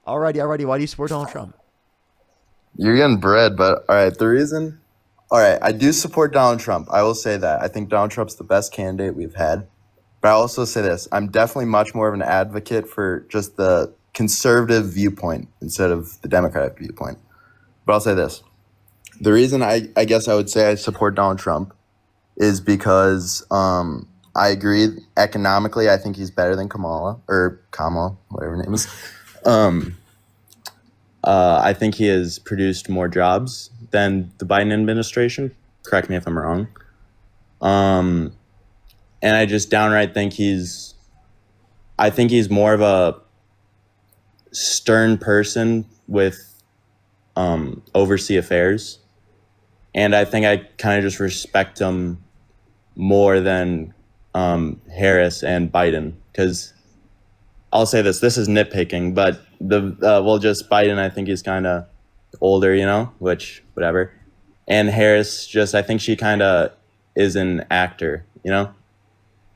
Alrighty. Why do you support Donald Trump? You're getting bread, but all right. All right, I do support Donald Trump. I will say that. I think Donald Trump's the best candidate we've had. But I'll also say this: I'm definitely much more of an advocate for just the conservative viewpoint instead of the Democratic viewpoint. But I'll say this: the reason I guess I would say I support Donald Trump is because I agree economically. I think he's better than Kamala, whatever her name is. Um, I think he has produced more jobs than the Biden administration. Correct me if I'm wrong. Um, and I just downright think I think he's more of a stern person with oversee affairs. And I think I kind of just respect him more than Harris and Biden. Because I'll say this is nitpicking, but just Biden, I think he's kind of older, which, whatever. And Harris, I think she kind of is an actor,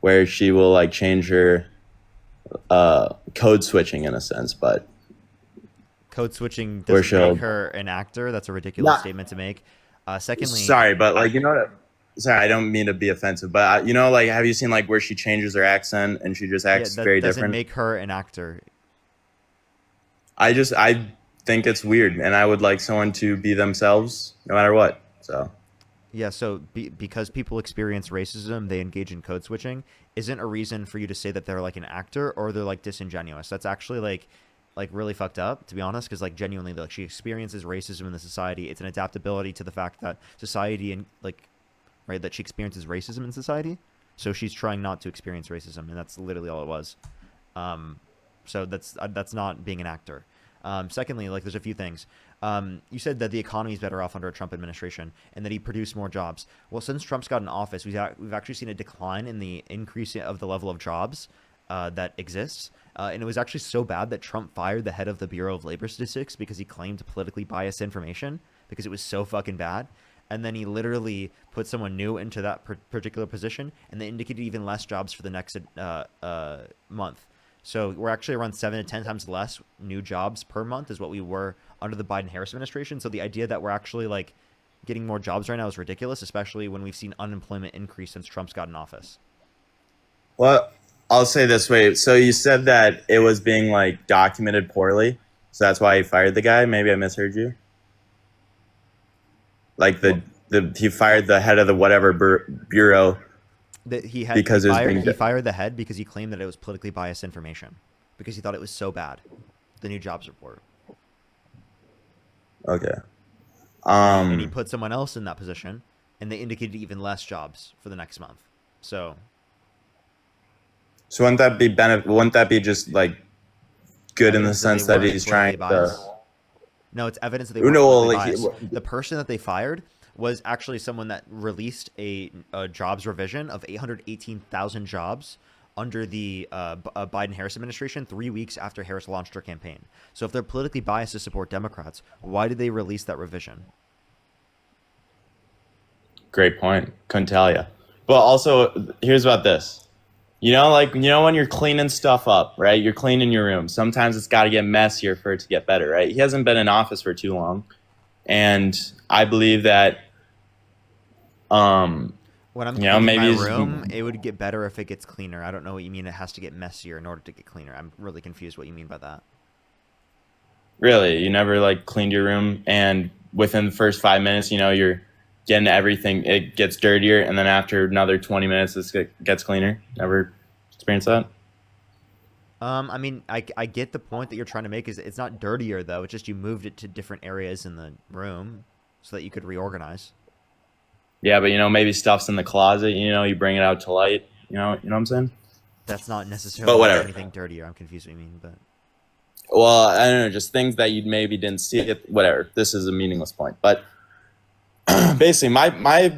where she will like change her code switching in a sense, but Code switching where doesn't make she'll her an actor. That's a ridiculous not statement to make. Secondly, sorry, but like sorry, I don't mean to be offensive, but like have you seen like where she changes her accent and she just yeah, acts that very doesn't different? make her an actor. I think it's weird, and I would like someone to be themselves no matter what. So Yeah, so because people experience racism, they engage in code switching. Isn't a reason for you to say that they're like an actor or they're like disingenuous. That's actually like really fucked up, to be honest, because like genuinely, like she experiences racism in the society. It's an adaptability to the fact that society and like right that she experiences racism in society. So she's trying not to experience racism, and that's literally all it was. Um, so that's not being an actor. Secondly, like there's a few things. You said that the economy is better off under a Trump administration and that he produced more jobs. Well, since Trump's got in office, we've actually seen a decline in the increase of the level of jobs that exists. And it was actually so bad that Trump fired the head of the Bureau of Labor Statistics because he claimed politically biased information because it was so fucking bad. And then he literally put someone new into that particular position, and they indicated even less jobs for the next month. So we're actually around 7 to 10 times less new jobs per month is what we were under the Biden-Harris administration. So the idea that we're actually like getting more jobs right now is ridiculous, especially when we've seen unemployment increase since Trump's got in office. well, I'll say this way. So you said that it was being like documented poorly, so that's why he fired the guy. Maybe I misheard you. Like Well, the he fired the head of the whatever bureau that because it was being he fired the head because he claimed that it was politically biased information because he thought it was so bad. The new jobs report. okay. And he Um, put someone else in that position, and they indicated even less jobs for the next month. So so Wouldn't that be just like good in the evidence that they sense that weren't he's politically trying to? biased. No, it's evidence that they weren't No, well, politically like biased. The person that they fired was actually someone that released a jobs revision of 818,000 jobs under the Biden Harris administration 3 weeks after Harris launched her campaign. So if they're politically biased to support Democrats, why did they release that revision? great point. Couldn't tell you. But also, here's about this. When you're cleaning stuff up, right? You're cleaning your room. Sometimes it's got to get messier for it to get better, right? He hasn't been in office for too long, and I believe that, um, When I'm cleaning my maybe room, it would get better if it gets cleaner. I don't know what you mean. It has to get messier in order to get cleaner. I'm really confused what you mean by that. really you never like cleaned your room, and within the first 5 minutes, you're getting everything. It gets dirtier, and then after another 20 minutes, it gets cleaner. Never experienced that. I mean, I get the point that you're trying to make. Is it's not dirtier though. It's just you moved it to different areas in the room so that you could reorganize. Yeah, but maybe stuff's in the closet. You bring it out to light. You know what I'm saying? That's not necessarily But making whatever. anything dirtier. I'm confused what you mean, but Well, I don't know, just things that you maybe didn't see it. Whatever. This is a meaningless point, but basically, my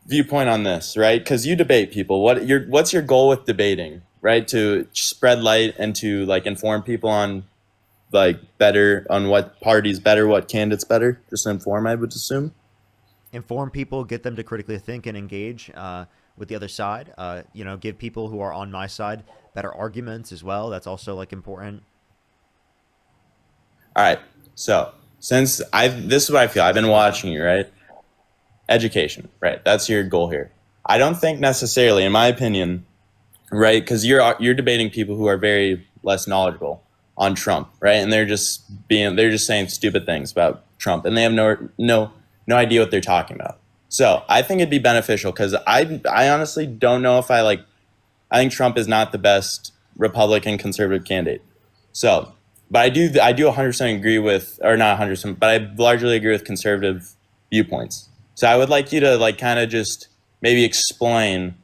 viewpoint on this, right? Because you debate people. What's your goal with debating, right? To spread light and to like inform people on like better on what party's better, what candidate's better. Just inform, I would assume. inform people, get them to critically think and engage with the other side. Give people who are on my side better arguments as well. That's also like important. All right. So since this is what I feel. I've been watching you, right? Education, right? That's your goal here. I don't think necessarily, in my opinion, right? Because you're debating people who are very less knowledgeable on Trump, right? And they're just saying stupid things about Trump, and they have no idea what they're talking about. So I think it'd be beneficial because I honestly don't know if I like. I think Trump is not the best Republican conservative candidate. So, but I do 100% agree with, or not 100%, but I largely agree with conservative viewpoints. So I would like you to like kind of just maybe explain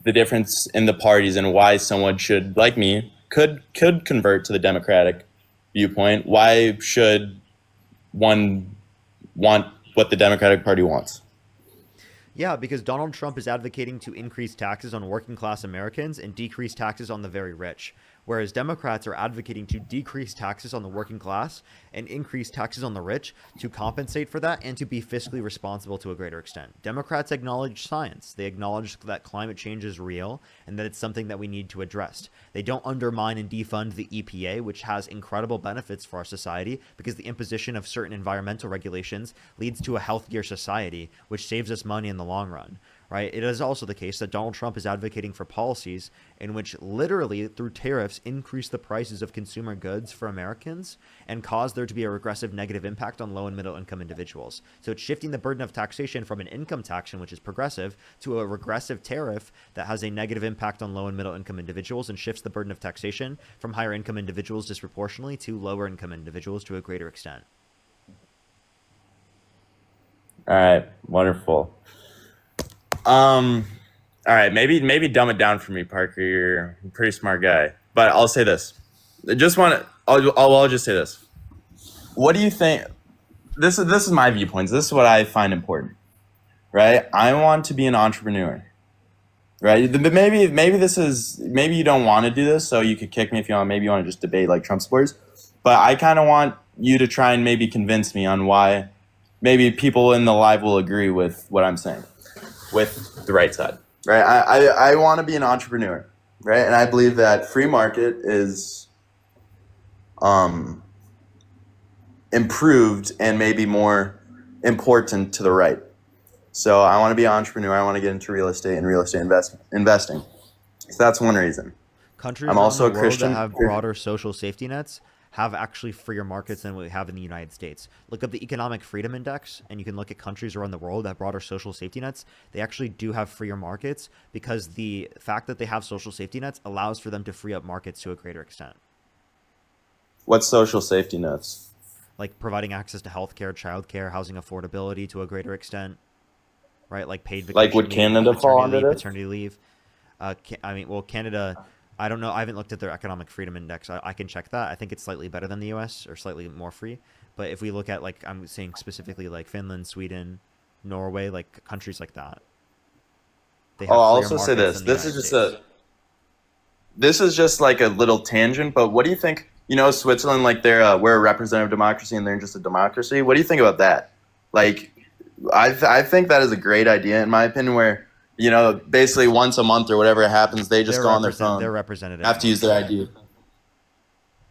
the difference in the parties and why someone should, like me, could convert to the Democratic viewpoint. Why should one want what the Democratic Party wants? Yeah, because Donald Trump is advocating to increase taxes on working class Americans and decrease taxes on the very rich, whereas Democrats are advocating to decrease taxes on the working class and increase taxes on the rich to compensate for that and to be fiscally responsible to a greater extent. Democrats acknowledge science. They acknowledge that climate change is real and that it's something that we need to address. They don't undermine and defund the EPA, which has incredible benefits for our society because the imposition of certain environmental regulations leads to a healthier society, which saves us money in the long run, right? It is also the case that Donald Trump is advocating for policies in which literally through tariffs increase the prices of consumer goods for Americans and cause there to be a regressive negative impact on low and middle income individuals. So it's shifting the burden of taxation from an income tax, which is progressive, to a regressive tariff that has a negative impact on low and middle income individuals and shifts the burden of taxation from higher income individuals disproportionately to lower income individuals to a greater extent. All right, wonderful. All right, maybe dumb it down for me, Parker. You're a pretty smart guy, but I'll say this. I just want to. I'll just say this. What do you think? This is my viewpoints. This is what I find important, right? I want to be an entrepreneur, right? But maybe you don't want to do this, so you could kick me if you want. Maybe you want to just debate like Trump supporters, but I kind of want you to try and maybe convince me on why. Maybe people in the live will agree with what I'm saying, with the right side, right? I want to be an entrepreneur, right? And I believe that free market is improved and maybe more important to the right. So I want to be an entrepreneur. I want to get into real estate and real estate investing. So that's one reason. Countries I'm around also the a world Christian. that have broader social safety nets have actually freer markets than we have in the United States. Look up the Economic Freedom Index, and you can look at countries around the world that have broader social safety nets. They actually do have freer markets because the fact that they have social safety nets allows for them to free up markets to a greater extent. What's social safety nets? Like providing access to healthcare, childcare, housing affordability to a greater extent, right? Like paid Like, vacation would leave, Canada fall maternity under leave, this? paternity leave. Canada, I don't know. I haven't looked at their economic freedom index. I can check that. I think it's slightly better than the U.S. or slightly more free. But if we look at like I'm saying specifically like Finland, Sweden, Norway, like countries like that, they have I'll freer also say markets this. than the United States. This is just like a little tangent, but what do you think? You know, Switzerland, like we're a representative democracy and they're just a democracy. What do you think about that? Like, I think that is a great idea in my opinion. Where basically once a month or whatever it happens, they just go on their phone, They're representative have to use their democracy. ID.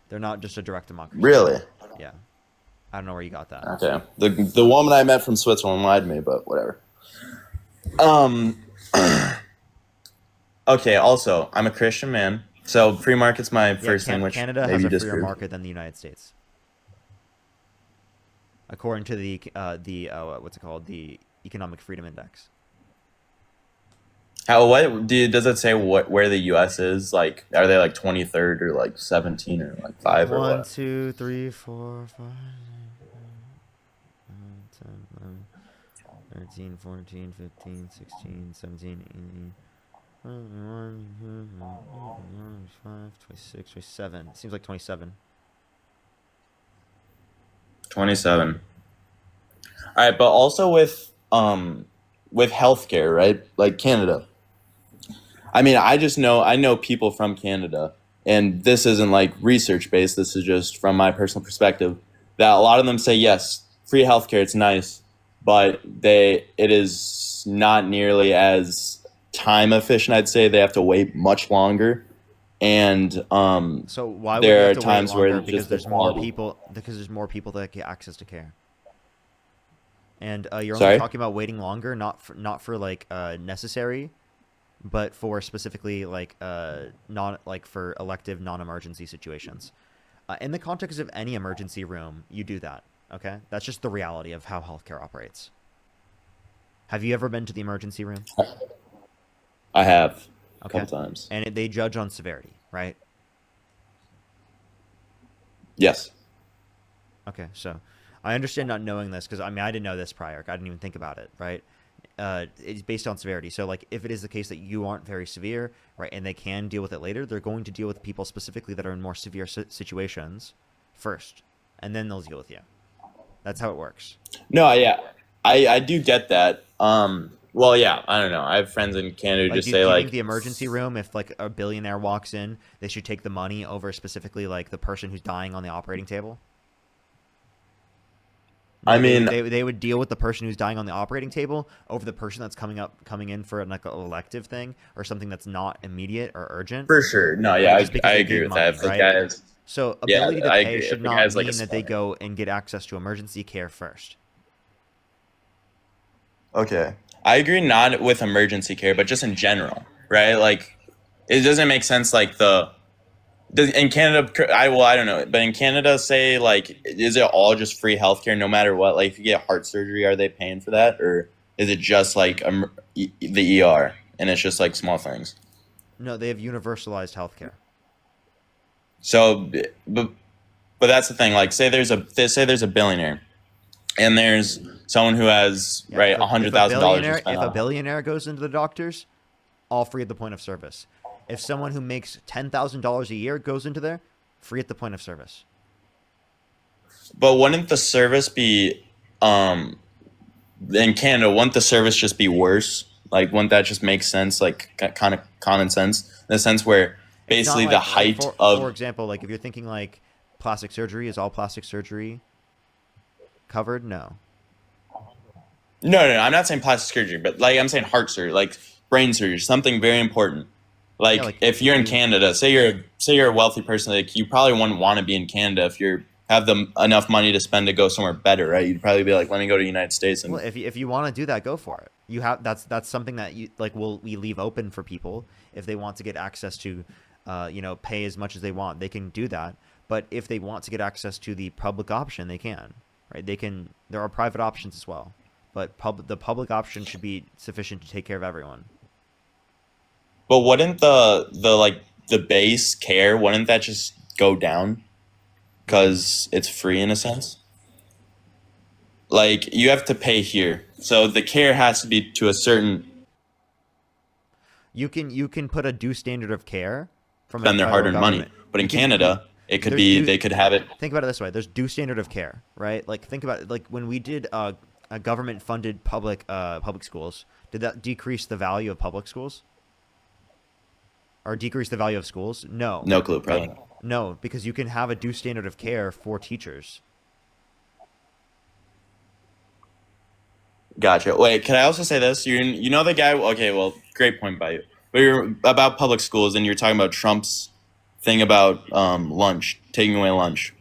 They're not just a direct democracy. Really? Yeah, I don't know where you got that. Okay. The woman I met from Switzerland lied to me, but whatever. Um. Okay. Also, I'm a Christian man, so free market's my first thing, which Canada maybe has you a freer disagree. market than the United States, according to the what's it called, the Economic Freedom Index. Does it say where the U.S. is? Like, are they like 23rd or like 17 or like 5 or 1, what? 2, 3, 4, 5, 10, 11, 13, 14, 15, 16, 17, 18, 21, 25, 26, 27. Seems like 27. 27. All right, but also with healthcare, right? Like Canada. I mean, I know people from Canada, and this isn't like research based. This is just from my personal perspective. That a lot of them say yes, free healthcare, it's nice, but it is not nearly as time efficient. I'd say they have to wait much longer and So why would we there have are to wait times where longer? Because just the there's more quality. people. Because there's more people that get access to care. And you're only Sorry. talking about waiting longer, not for like necessary, but for specifically like non like for elective non-emergency situations. In the context of any emergency room, you do that. Okay, that's just the reality of how healthcare operates. Have you ever been to the emergency room? I have a couple Okay, times. and they judge on severity, right? Yes. Okay, so I understand not knowing this because I mean I didn't know this prior. I didn't even think about it, right? It's based on severity. So like if it is the case that you aren't very severe, right, and they can deal with it later, they're going to deal with people specifically that are in more severe situations first, and then they'll deal with you. That's how it works. No, yeah, I do get that. Well, yeah, I don't know. I have friends in Canada who Like, just say do you think like, the emergency room, if like a billionaire walks in, they should take the money over specifically like the person who's dying on the operating table? I No, mean, they would deal with the person who's dying on the operating table over the person that's coming in for like an elective thing or something that's not immediate or urgent, for sure. No, yeah, right? Just I because they agree gave with that. money, If the right? guy is, So yeah, ability to I pay agree. should If the guy not is like a mean that they swinger. go and get access to emergency care first. Okay. I agree not with emergency care, but just in general, right? Like it doesn't make sense like in Canada I don't know, but in Canada say like is it all just free healthcare no matter what? Like if you get heart surgery, are they paying for that or is it just like the ER and it's just like small things? No, they have universalized healthcare. So but that's the thing like say there's a billionaire and there's someone who has Yeah, right $100,000 to spend if a on health. billionaire goes into the doctors, all free at the point of service. If someone who makes $10,000 a year goes into there, free at the point of service. But wouldn't the service be um in Canada, wouldn't the service just be worse? Like, wouldn't that just make sense? Like, kind of common sense in the sense where It's not basically the like height for of example, like if you're thinking like plastic surgery, is all plastic surgery covered? No. no, I'm not saying plastic surgery, but like I'm saying heart surgery, like brain surgery, something very important. Yeah, Like, like if you're if in you Canada, say you're a wealthy person, like you probably wouldn't want to be in Canada if you have enough money to spend to go somewhere better, right? You'd probably be like, let me go to the United States well, and if you want to do that, go for it. You have that's something that you like. We leave open for people if they want to get access to, pay as much as they want. They can do that. But if they want to get access to the public option, they can. Right? They can. There are private options as well, but the public option should be sufficient to take care of everyone. but wouldn't the like the base care, wouldn't that just go down What do you mean? because it's free in a sense? Like you have to pay here, so the care has to be to a certain. You can put a due standard of care from a Spend their federal hard-earned money, government. but in You can you Canada, it could there's be due they could have it. think about it this way. There's due standard of care, right? Like think about it. Like when we did a government funded public schools, did that decrease the value of public schools or decrease the value of schools? No, No clue, probably. no, because you can have a due standard of care for teachers. Gotcha. Wait, can I also say this? You know the guy. Okay, well, great point by you. But you're about public schools, and you're talking about Trump's thing about lunch, taking away lunch.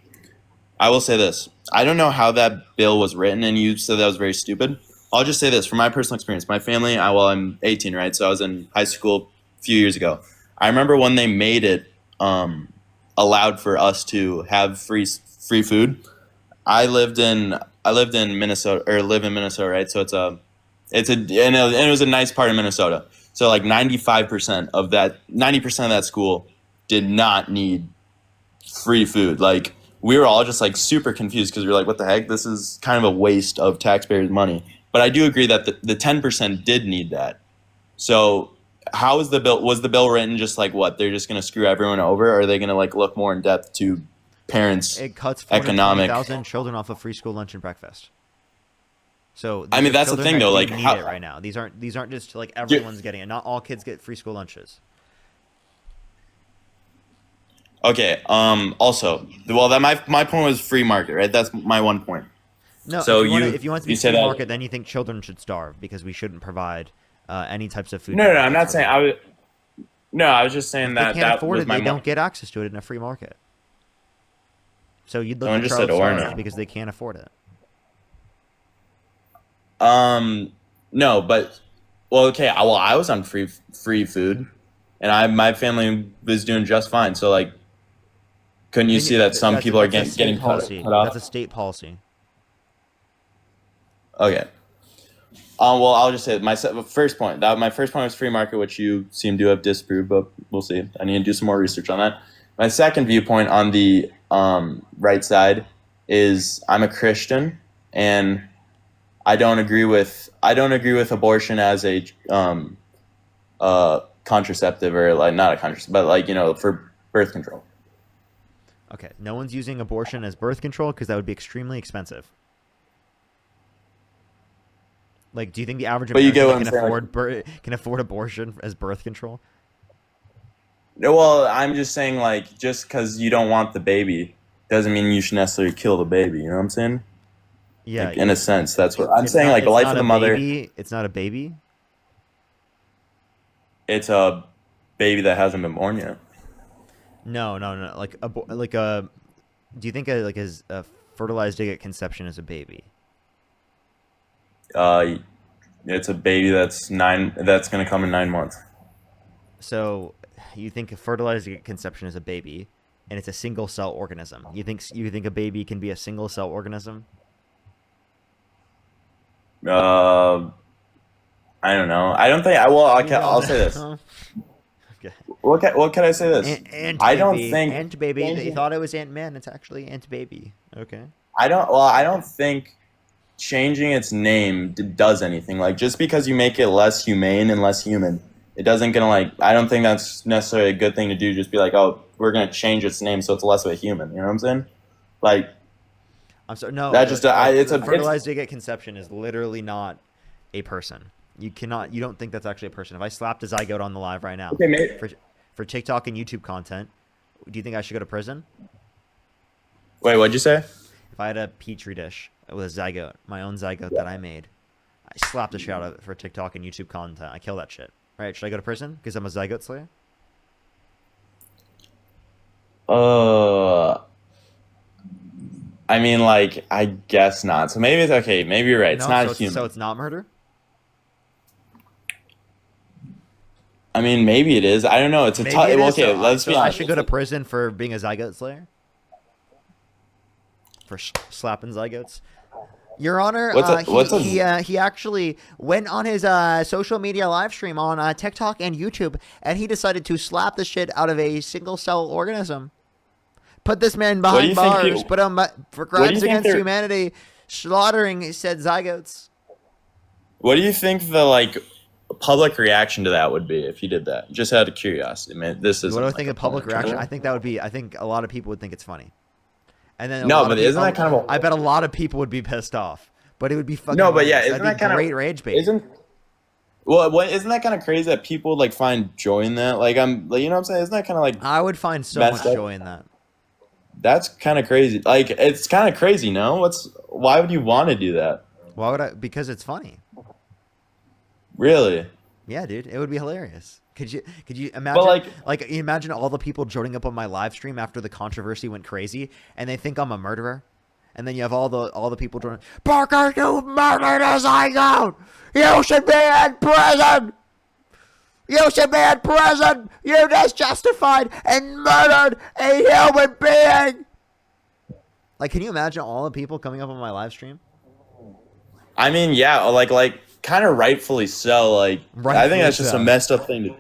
I will say this. I don't know how that bill was written, and you said that was very stupid. I'll just say this from my personal experience. My family, I'm 18, right? So I was in high school a few years ago. I remember when they made it allowed for us to have free food. I lived in Minnesota or live in Minnesota, right? So and it was a nice part of Minnesota. So like 95% of that 90% of that school did not need free food. Like we were all just like super confused because we were like, what the heck? This is kind of a waste of taxpayers' money. But I do agree that the 10% did need that. So how is the bill was the bill written just like what? They're just gonna screw everyone over, or are they gonna like look more in depth to parents' It cuts economic. 420,000 children off of free school lunch and breakfast. So I these mean are that's the children thing that though, do like need how it right now. These aren't just like you everyone's getting it. Not all kids get free school lunches. okay, also well that my point was free market, right? That's my one point. No, So if you want it to be you say free that market, then you think children should starve because we shouldn't provide any types of food no, to I'm kids not for saying free. No, I was just saying If they that can't that afford was it, my they mo- don't get access to it in a free market. So you'd look someone at just said child or stars no. because they can't afford it. Um, no, but well, okay. Well, I was on free food, and my family was doing just fine. So like, couldn't you Then see that some people are that's a state getting policy. cut That's a off? state policy. Okay. Well, I'll just say first point. My first point was free market, which you seem to have disproved, but we'll see. I need to do some more research on that. My second viewpoint on the right side is I'm a Christian, and I don't agree with abortion as a contraceptive, or like not a contraceptive, but like for birth control. Okay, no one's using abortion as birth control because that would be extremely expensive. Like, do you think the average But you get American what that I'm can saying. Like, can afford abortion as birth control? no, well, I'm just saying like just because you don't want the baby doesn't mean you should necessarily kill the baby. You know what I'm saying? Yeah, Like in a sense, that's what I'm it's saying. not Like the it's life not of a the mother, baby. It's not a baby. it's a baby that hasn't been born yet. No, no, no. Like a. Do you think a fertilized egg at conception is a baby? Uh, it's a baby that's nine. That's gonna come in 9 months. So you think a fertilized egg at conception is a baby, and it's a single cell organism. You think a baby can be a single cell organism? Uh, I don't know. I don't think I will. You don't I'll say this. know. Okay. What can I say this? Ant I don't baby, think ant baby. They changing. thought it was Ant Man. It's actually Ant baby. Okay. I don't. Well, I don't think changing its name does anything. Like just because you make it less humane and less human, it doesn't gonna like. I don't think that's necessarily a good thing to do. Just be like, oh, we're gonna change its name so it's less of a human. You know what I'm saying? Like I'm sorry. No, that just. It's a. It's fertilized egg at conception is literally not a person. You cannot. You don't think that's actually a person. If I slapped a zygote on the live right now okay, mate. for TikTok and YouTube content, do you think I should go to prison? Wait, what'd you say? If I had a petri dish with a zygote, my own zygote that I made, I slapped the shit out of it for TikTok and YouTube content. I kill that shit. Right? Should I go to prison because I'm a zygote slayer? Uh, I mean, like, I guess not. So maybe it's okay. Maybe you're right. It's No. not So human. it's not murder. I mean, maybe it is. I don't know. It's a Maybe tough. it Well, is. okay, let's So be I honest. should go to prison for being a zygote slayer for slapping zygotes. Your Honor, he actually went on his social media live stream on TikTok and YouTube, and he decided to slap the shit out of a single cell organism. Put this man What do behind you think? bars. Put him for What do you crimes think against they're? humanity, slaughtering said zygotes. What do you think the like public reaction to that would be if you did that? Just out of curiosity, man. This What isn't do I like think a of public point. reaction? I think that would be. I think a lot of people would think it's funny, and then a No, lot but of isn't people. that kind of I bet a lot of people would be pissed off, but it would be fucking. no? But yeah, hilarious. isn't That'd that be kind great of rage bait. isn't well? What isn't that kind of crazy that people like find joy in that? Like I'm like you know what I'm saying? Isn't that kind of like I would find so messed much up? joy in that. That's kind of crazy. Like it's kind of crazy. No, why would you want to do that? Why would I? Because it's funny. Really? Yeah, dude, it would be hilarious. Could you imagine But like imagine all the people joining up on my live stream after the controversy went crazy and they think I'm a murderer? And then you have all the people joining, Parker, you murdered a zygote! You should be in prison! You should be in prison! You just justified and murdered a human being! Like, can you imagine all the people coming up on my live stream? I mean, yeah, like kind of rightfully so. Like I Rightfully think that's just so. a messed up thing to.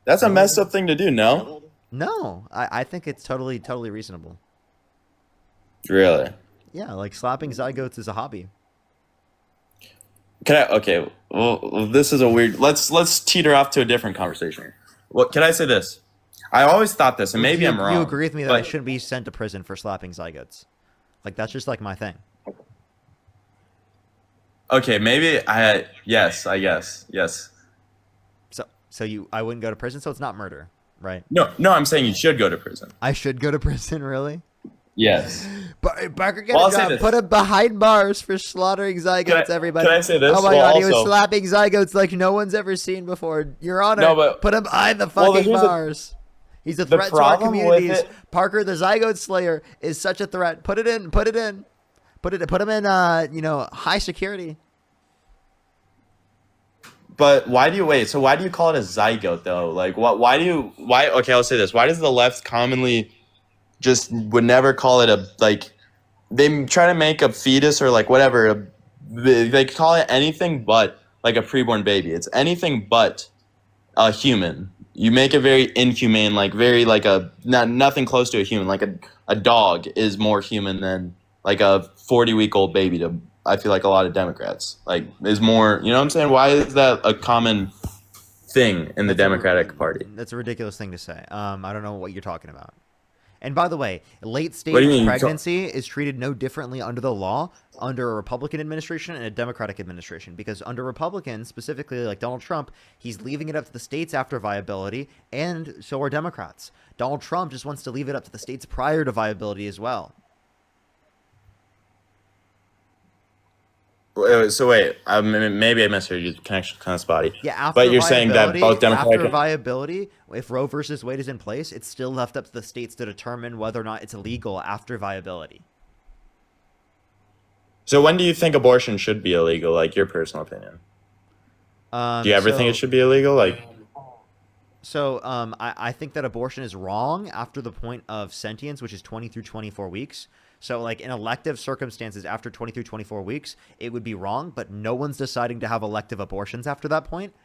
That's a messed up thing to do. No, No, I think it's totally reasonable. really. Yeah, like slapping zygotes is a hobby. Can I? Okay. Well, this is a weird. Let's teeter off to a different conversation. What can I say? This. I always thought this, and maybe you, I'm wrong. You agree with me that I but- shouldn't be sent to prison for slapping zygotes? Like that's just like my thing. Okay, maybe I. Yes, I guess. Yes. So I wouldn't go to prison, so it's not murder, right? No, I'm saying you should go to prison. I should go to prison, really? Yes. Parker, get Well, a I'll say job. this. Put him behind bars for slaughtering zygotes, everybody. Can I say this? Oh my Well, god, he was also, slapping zygotes like no one's ever seen before. Your Honor, no, but put him behind the well, fucking here's bars. He's a the threat to our problem with communities. it. Parker, the zygote slayer, is such a threat. Put it in. Put it in. Put him in. High security. But why do you wait? So why do you call it a zygote though? Like, what? Why? Okay, I'll say this. Why does the left commonly just would never call it a like? They try to make a fetus or like whatever. They call it anything but like a preborn baby. It's anything but a human. You make it very inhumane, like very like a nothing close to a human. Like a dog is more human than like a 40-week-old baby. To I feel like a lot of Democrats like is more. You know what I'm saying? Why is that a common thing in the Democratic Party? That's a ridiculous thing to say. I don't know what you're talking about. And by the way, late stage What do you mean? pregnancy is treated no differently under the law under a Republican administration and a Democratic administration. Because under Republicans, specifically like Donald Trump, he's leaving it up to the states after viability, and so are Democrats. Donald Trump just wants to leave it up to the states prior to viability as well. So wait, maybe I misheard you. The connection kind of spotty. Yeah, after But you're saying that both Democratic after viability, if Roe versus Wade is in place, it's still left up to the states to determine whether or not it's illegal after viability. So when do you think abortion should be illegal? Like your personal opinion. Do you ever think it should be illegal? Like, I think that abortion is wrong after the point of sentience, which is 20 through 24 weeks. So, like, in elective circumstances after 20 through 24 weeks, it would be wrong, but no one's deciding to have elective abortions after that point.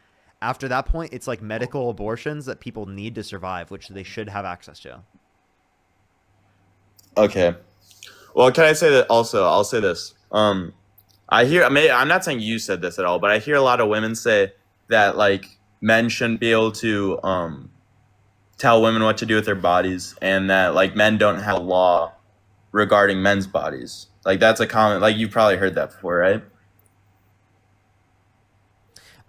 After that point, it's like medical abortions that people need to survive, which they should have access to. okay. Well, can I say that also? I'll say this. I'm not saying you said this at all, but I hear a lot of women say that like men shouldn't be able to tell women what to do with their bodies, and that like men don't have a law regarding men's bodies. Like that's a common, like you've probably heard that before, right?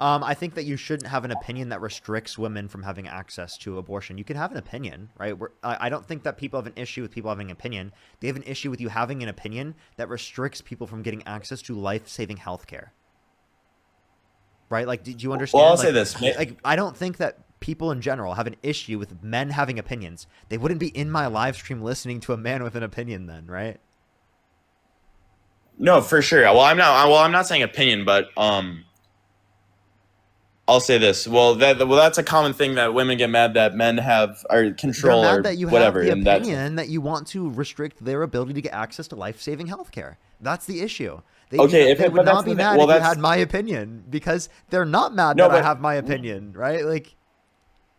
I think that you shouldn't have an opinion that restricts women from having access to abortion. You can have an opinion, right? I don't think that people have an issue with people having an opinion. They have an issue with you having an opinion that restricts people from getting access to life-saving healthcare. Right? Like, did you understand? Well, I'll like, say this. Like, I don't think that people in general have an issue with men having opinions. They wouldn't be in my live stream listening to a man with an opinion then, right? No, for sure. Well, I'm not saying opinion, but I'll say this. That's a common thing that women get mad that men have or control They're mad or that you whatever. have the and that's opinion that you want to restrict their ability to get access to life-saving healthcare. That's the issue. They would not be mad if you had my opinion, because they're not mad that I have my opinion, right? Like,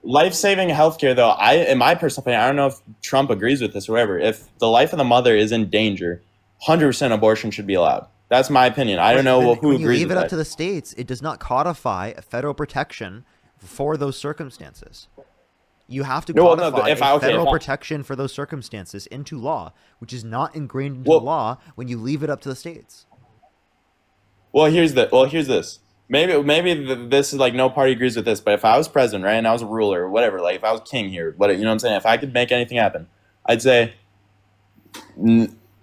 life-saving healthcare, though, in my personal opinion, I don't know if Trump agrees with this or whatever. If the life of the mother is in danger, 100% abortion should be allowed. That's my opinion. I don't know who agrees with that. When you leave it up to the states, it does not codify federal protection for those circumstances. You have to codify federal protection for those circumstances into law, which is not ingrained into law when you leave it up to the states. Well, here's this. Maybe this is like no party agrees with this, but if I was president, right, and I was a ruler or whatever, like if I was king here, you know what I'm saying? If I could make anything happen, I'd say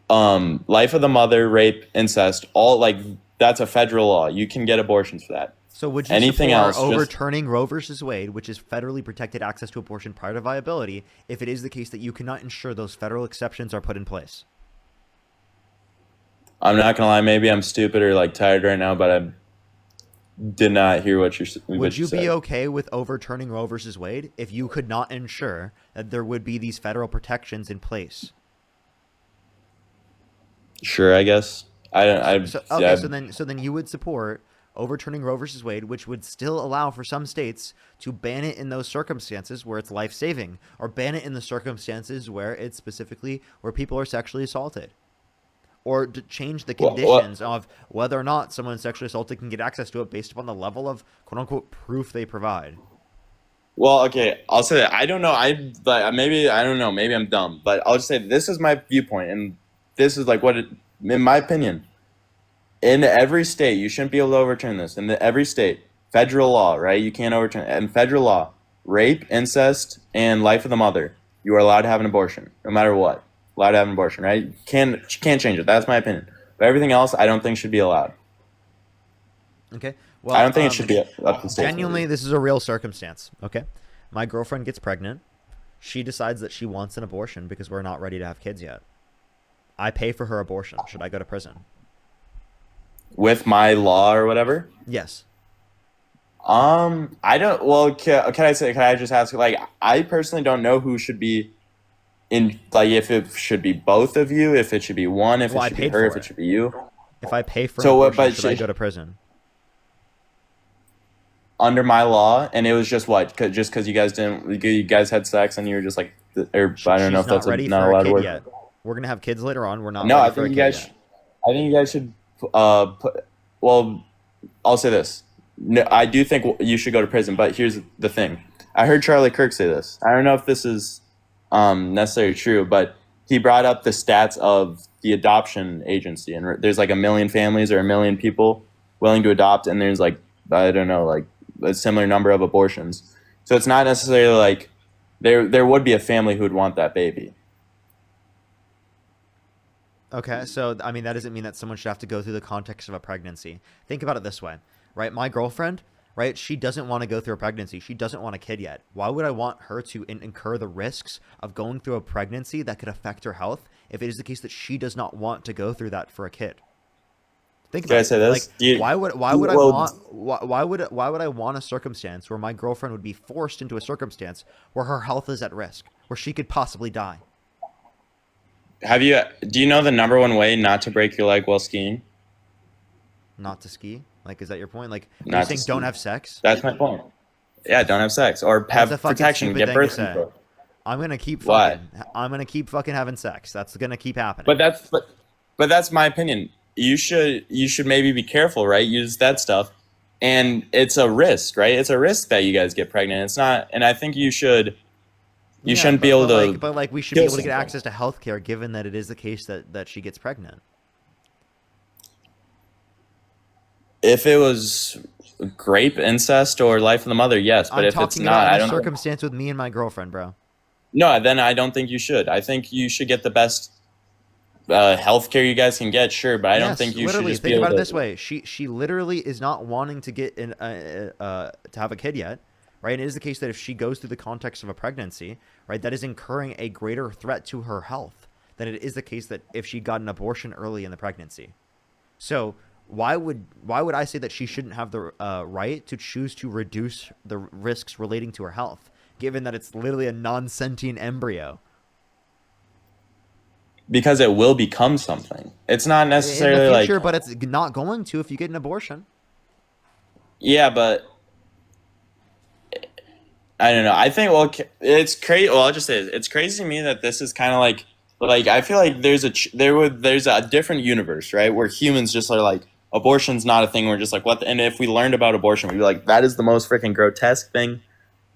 life of the mother, rape, incest, all like that's a federal law. You can get abortions for that. So would you support overturning Roe versus Wade, which is federally protected access to abortion prior to viability, if it is the case that you cannot ensure those federal exceptions are put in place? I'm not gonna lie, maybe I'm stupid or like tired right now, but I did not hear what you said. Would you be okay with overturning Roe versus Wade if you could not ensure that there would be these federal protections in place? Sure, I guess. So then you would support overturning Roe versus Wade, which would still allow for some states to ban it in those circumstances where it's life-saving, or ban it in the circumstances where it's specifically where people are sexually assaulted, or to change the conditions of whether or not someone sexually assaulted can get access to it based upon the level of quote-unquote proof they provide. Well, okay, I'll say that. I don't know. I don't know. Maybe I'm dumb, but I'll just say this is my viewpoint, and this is like in my opinion, in every state, you shouldn't be able to overturn this. In every state, federal law, right? You can't overturn it. In federal law, rape, incest, and life of the mother, you are allowed to have an abortion, no matter what. allowed to have an abortion, right? Can't change it. That's my opinion. But everything else, I don't think should be allowed. Okay. I Well, don't think it should be up to states. genuinely, this is a real circumstance. Okay. My girlfriend gets pregnant. She decides that she wants an abortion because we're not ready to have kids yet. I pay for her abortion. Should I go to prison? With my law or whatever. Yes. I don't. Well, can I say? Can I just ask? Like, I personally don't know who should be in. Like, if it should be both of you, if it should be one, if Well, I it should be paid her, for if it should be you. If I pay for an So what? abortion, But should I go to prison? under my law, and it was just what? Just because you guys didn't, you guys had sex, and you were just like, or I don't know if She's that's not ready not for a allowed kid word. yet. We're gonna have kids later on. We're not No, ready I for a think kid you guys. yet. I think you guys should. Put. Well, I'll say this. No, I do think you should go to prison, but here's the thing. I heard Charlie Kirk say this. I don't know if this is necessarily true, but he brought up the stats of the adoption agency, and there's like 1 million families or 1 million people willing to adopt, and there's like, I don't know, like a similar number of abortions. So it's not necessarily like there would be a family who would want that baby. Okay, so I mean that doesn't mean that someone should have to go through the context of a pregnancy. Think about it this way, right? My girlfriend, right? She doesn't want to go through a pregnancy. She doesn't want a kid yet. Why would I want her to incur the risks of going through a pregnancy that could affect her health if it is the case that she does not want to go through that for a kid? Think Can about I say it. this? Like, why would I well, want why would I want a circumstance where my girlfriend would be forced into a circumstance where her health is at risk, where she could possibly die? Do you know the number one way not to break your leg while skiing? Not to ski? Like, is that your point? Like, are you Not to saying ski. don't have sex? That's my point. Yeah, don't have sex or That's a have fucking protection. stupid Get thing to birth say. control. I'm gonna keep What? fucking having sex. That's gonna keep happening. But that's my opinion. You should maybe be careful, right? Use that stuff, and it's a risk, right? It's a risk that you guys get pregnant. It's not, and I think you shouldn't be able to. But like, we should be kill able to get someone. access to healthcare, given that it is the case that she gets pregnant. If it was grape, incest, or life of the mother, yes. But I'm if it's talking not, I about a don't. circumstance with me and my girlfriend, bro. No, then I don't think you should. I think you should get the best health care you guys can get, sure, but I don't Yes, think you should literally. just be Think able about it to. this way: she literally is not wanting to get in to have a kid yet, right? And it is the case that if she goes through the context of a pregnancy, right, that is incurring a greater threat to her health than it is the case that if she got an abortion early in the pregnancy. So why would I say that she shouldn't have the right to choose to reduce the risks relating to her health, given that it's literally a non-sentient embryo? Because it will become something. It's not In necessarily the future, like. but it's not going to if you get an abortion. Yeah, but I don't know. I think it's crazy. Well, I'll just say it's crazy to me that this is kind of like I feel like there's a different universe, right, where humans just are like abortion's not a thing. We're just like what, and if we learned about abortion, we'd be like that is the most freaking grotesque thing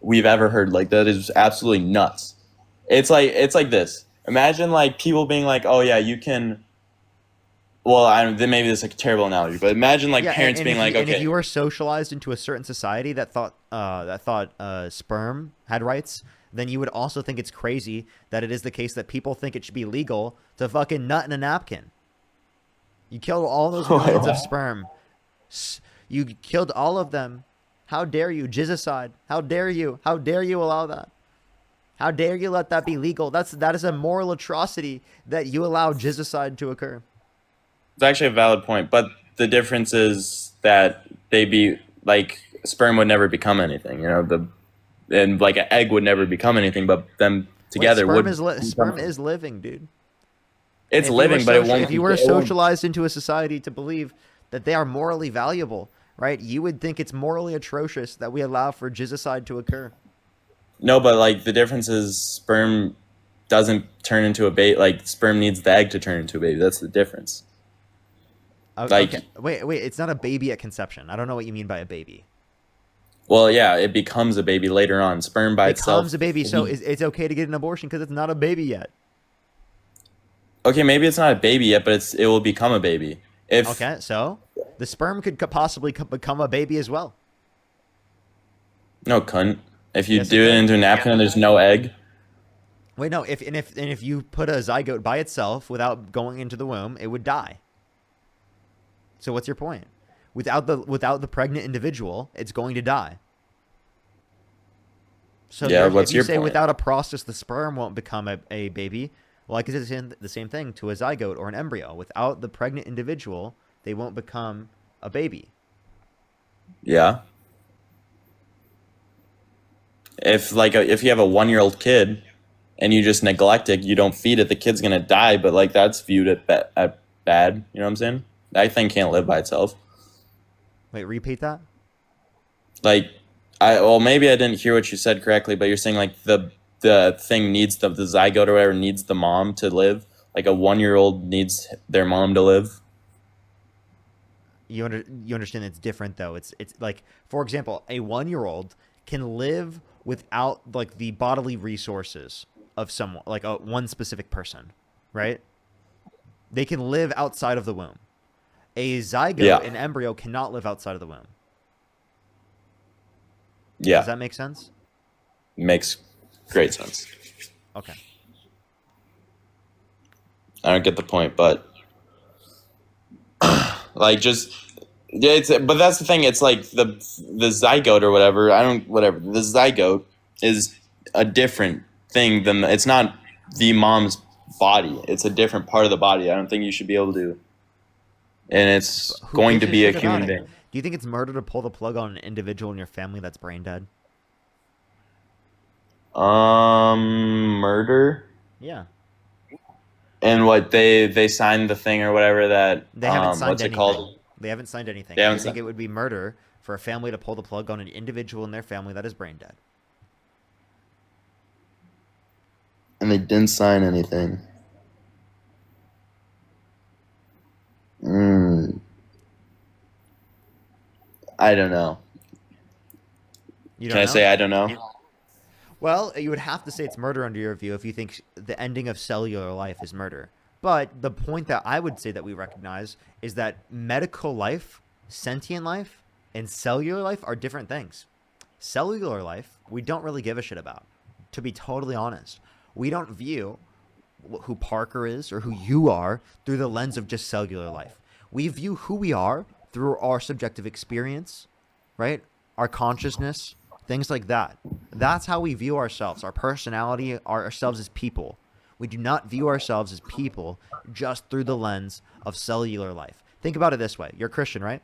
we've ever heard. Like that is absolutely nuts. It's like this. Imagine like people being like, oh yeah, you can. Well, then maybe this is like a terrible analogy, but imagine like parents being like, and if okay, you were socialized into a certain society that thought sperm had rights, then you would also think it's crazy that it is the case that people think it should be legal to fucking nut in a napkin. You killed all those millions of sperm. You killed all of them. How dare you? Jizzicide. How dare you? How dare you allow that? How dare you let that be legal? That is a moral atrocity that you allow jizzicide to occur. it's actually a valid point, but the difference is that they be like sperm would never become anything, and like an egg would never become anything, but them together would. Sperm is living, dude. It's If you were living, but it won't. If you were it won't- socialized into a society to believe that they are morally valuable, right, you would think it's morally atrocious that we allow for jizzicide to occur. No, but like the difference is sperm doesn't turn into a baby. Like sperm needs the egg to turn into a baby. That's the difference. Like- Okay. Wait. It's not a baby at conception. I don't know what you mean by a baby. Well, yeah, it becomes a baby later on. Sperm by itself Becomes a baby, so it's okay to get an abortion because it's not a baby yet. Okay, maybe it's not a baby yet, but it will become a baby. If Okay, so the sperm could possibly become a baby as well. no cunt. If you Yes, it do it could. into a napkin and there's no egg, Wait, no. If you put a zygote by itself without going into the womb, it would die. So what's your point? Without the pregnant individual, it's going to die. So Yeah, if what's you your say point? without a process the sperm won't become a baby, well, I could say the same thing to a zygote or an embryo. Without the pregnant individual, they won't become a baby. Yeah. If you have a 1-year-old kid and you just neglect it, you don't feed it, the kid's gonna die. But like that's viewed at bad. You know what I'm saying? That thing can't live by itself. Wait, repeat that? Like maybe I didn't hear what you said correctly, but you're saying like the thing needs the zygote or whatever needs the mom to live. Like a 1-year-old needs their mom to live. You understand it's different though. It's like, for example, a 1-year-old can live without like the bodily resources of someone, like one specific person, right? They can live outside of the womb. A Yeah. zygote, an embryo, cannot live outside of the womb. Does Yeah. that make sense? Makes great sense. Okay. I don't get the point, but like just yeah, but that's the thing. It's like the zygote or whatever. I don't whatever. The zygote is a different thing than it's not the mom's body. It's a different part of the body. I don't think you should be able to. And it's Who going gives to a be a shit about human it? being. Do you think it's murder to pull the plug on an individual in your family that's brain dead? Murder Yeah. and what they signed the thing or whatever that They haven't signed what's it anything. called? They haven't signed anything. They Do you haven't think signed. it would be murder for a family to pull the plug on an individual in their family that is brain dead? And they didn't sign anything. Mm, I don't know. You Can don't I know? say I don't know? Well, you would have to say it's murder under your view if you think the ending of cellular life is murder. But the point that I would say that we recognize is that medical life, sentient life, and cellular life are different things. Cellular life, we don't really give a shit about, to be totally honest. We don't view who Parker is or who you are through the lens of just cellular life. We view who we are through our subjective experience, right? Our consciousness, things like that. That's how we view ourselves, our personality, ourselves as people. We do not view ourselves as people just through the lens of cellular life. Think about it this way. You're a Christian, right?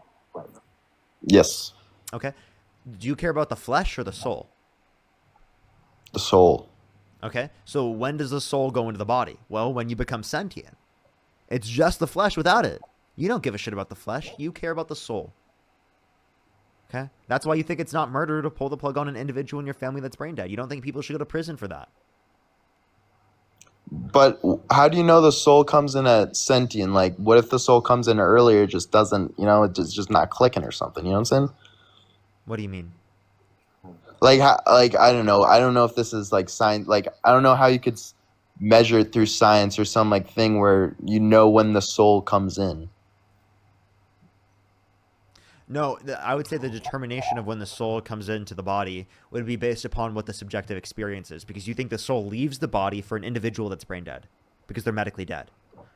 Yes, Okay. Do you care about the flesh or the soul? the soul. Okay. So when does the soul go into the body? Well, when you become sentient. It's just the flesh without it. You don't give a shit about the flesh. You care about the soul. Okay. That's why you think it's not murder to pull the plug on an individual in your family that's brain dead. You don't think people should go to prison for that. But how do you know the soul comes in at sentient? Like, what if the soul comes in earlier, it just doesn't, it's just not clicking or something? You know what I'm saying? What do you mean? Like, I don't know. I don't know if this is like science. Like, I don't know how you could measure it through science or some like thing where you know when the soul comes in. No, I would say the determination of when the soul comes into the body would be based upon what the subjective experience is, because you think the soul leaves the body for an individual that's brain dead because they're medically dead.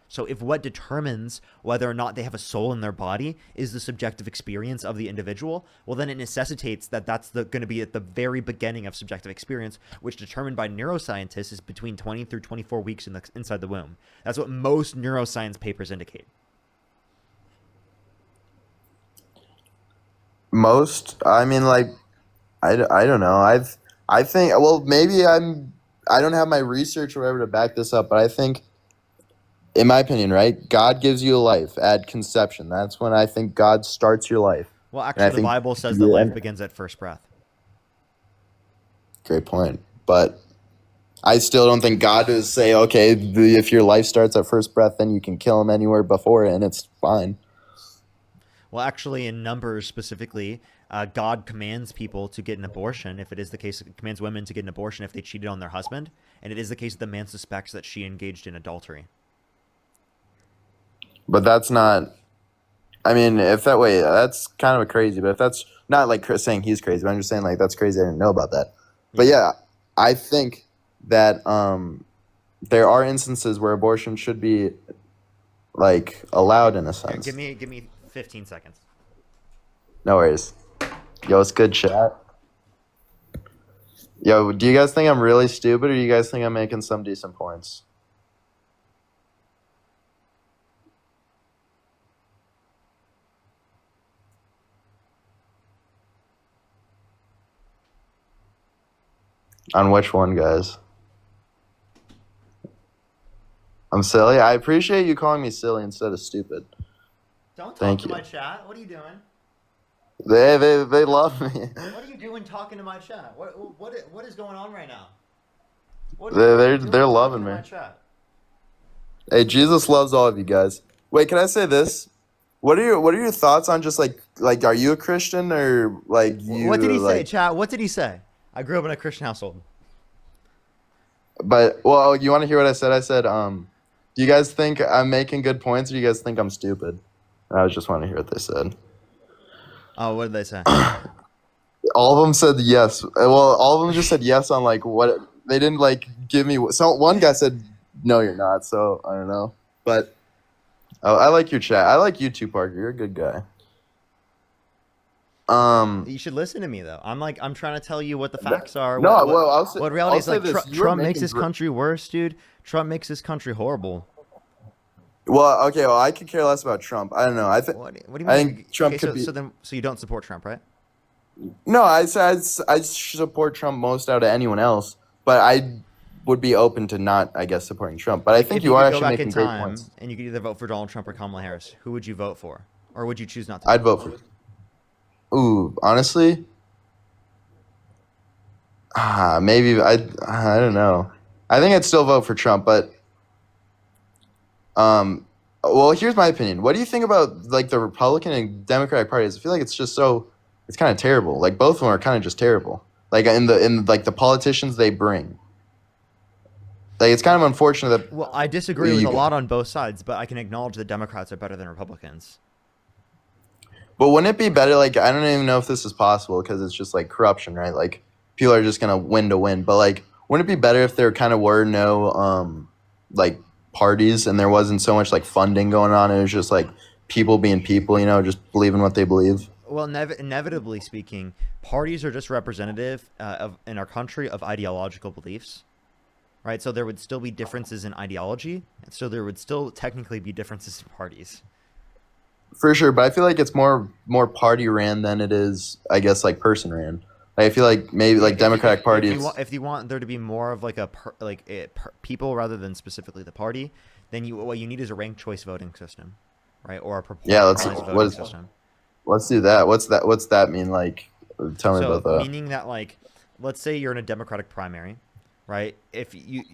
So if what determines whether or not they have a soul in their body is the subjective experience of the individual, well, then it necessitates that that's going to be at the very beginning of subjective experience, which determined by neuroscientists is between 20 through 24 weeks inside the womb. That's what most neuroscience papers indicate. Most, I mean, like, I don't know. I think, well, maybe I don't have my research or whatever to back this up, but I think, in my opinion, right, God gives you a life at conception. That's when I think God starts your life. Well, And I actually, the think, Bible says that yeah, life begins at first breath. great point. But I still don't think God would say, okay, if your life starts at first breath, then you can kill him anywhere before it, and it's fine. Well, actually, in Numbers specifically, God commands people to get an abortion. If it is the case, it commands women to get an abortion if they cheated on their husband. And it is the case that the man suspects that she engaged in adultery. But that's not, I mean, if that way, that's kind of crazy. But if that's not like Chris saying he's crazy, but I'm just saying like that's crazy. I didn't know about that. But yeah, I think that there are instances where abortion should be like allowed in a Here, sense. give me 15 seconds. No worries. Yo, it's good chat. Yo, do you guys think I'm really stupid, or do you guys think I'm making some decent points? On which one, guys? I'm silly. I appreciate you calling me silly instead of stupid. Don't talk Thank to you. my chat. What are you doing? They love me. What are you doing talking to my chat? What is going on right now? What They're doing they're talking loving to me. my chat? Hey, Jesus loves all of you guys. Wait, can I say this? What are your thoughts on just like are you a Christian, or like What did he say, like chat? What did he say? I grew up in a Christian household. but well, you want to hear what I said? I said, do you guys think I'm making good points, or do you guys think I'm stupid? And I was just wanting to hear what they said. Oh, what did they say? All of them said yes. Well, all of them just said yes on like what they didn't like give me. So one guy said no, you're not. So I don't know, but I like your chat. I like you too, Parker. You're a good guy. You should listen to me though. I'm trying to tell you what the facts are. No, what, well, what reality I'll is say like. this. You were Trump makes making this country worse, dude. Trump makes this country horrible. Well, okay. Well, I could care less about Trump. I don't know. I think. What do you mean? I think Trump Okay, could be. so you don't support Trump, right? No, I support Trump most out of anyone else, but I would be open to not, I guess, supporting Trump. But I think If you you are could go actually back in making great time points. and you could either vote for Donald Trump or Kamala Harris, who would you vote for, or would you choose not to? I'd vote for. Ooh, honestly, maybe I don't know. I think I'd still vote for Trump, but well, here's my opinion. What do you think about like the Republican and Democratic parties? I feel like it's just so it's kind of terrible. Like both of them are kind of just terrible. Like in like the politicians they bring. Like it's kind of unfortunate that Well, I disagree with a lot on both sides, but I can acknowledge that Democrats are better than Republicans. But wouldn't it be better? Like I don't even know if this is possible because it's just like corruption, right? Like people are just gonna win to win. But like, wouldn't it be better if there kind of were no like parties and there wasn't so much like funding going on? It was just like people being people, just believing what they believe. Well, inevitably speaking, parties are just representative in our country of ideological beliefs, right? So there would still be differences in ideology, and so there would still technically be differences in parties. For sure, but I feel like it's more party ran than it is, I guess, like person ran. Like, I feel like maybe like Democratic parties. If you want there to be more of like people rather than specifically the party, then what you need is a ranked choice voting system, right? Or a proportionalized voting system. Let's do that. What's that mean? Like, tell me about that. Meaning that, like, let's say you're in a Democratic primary, right? If you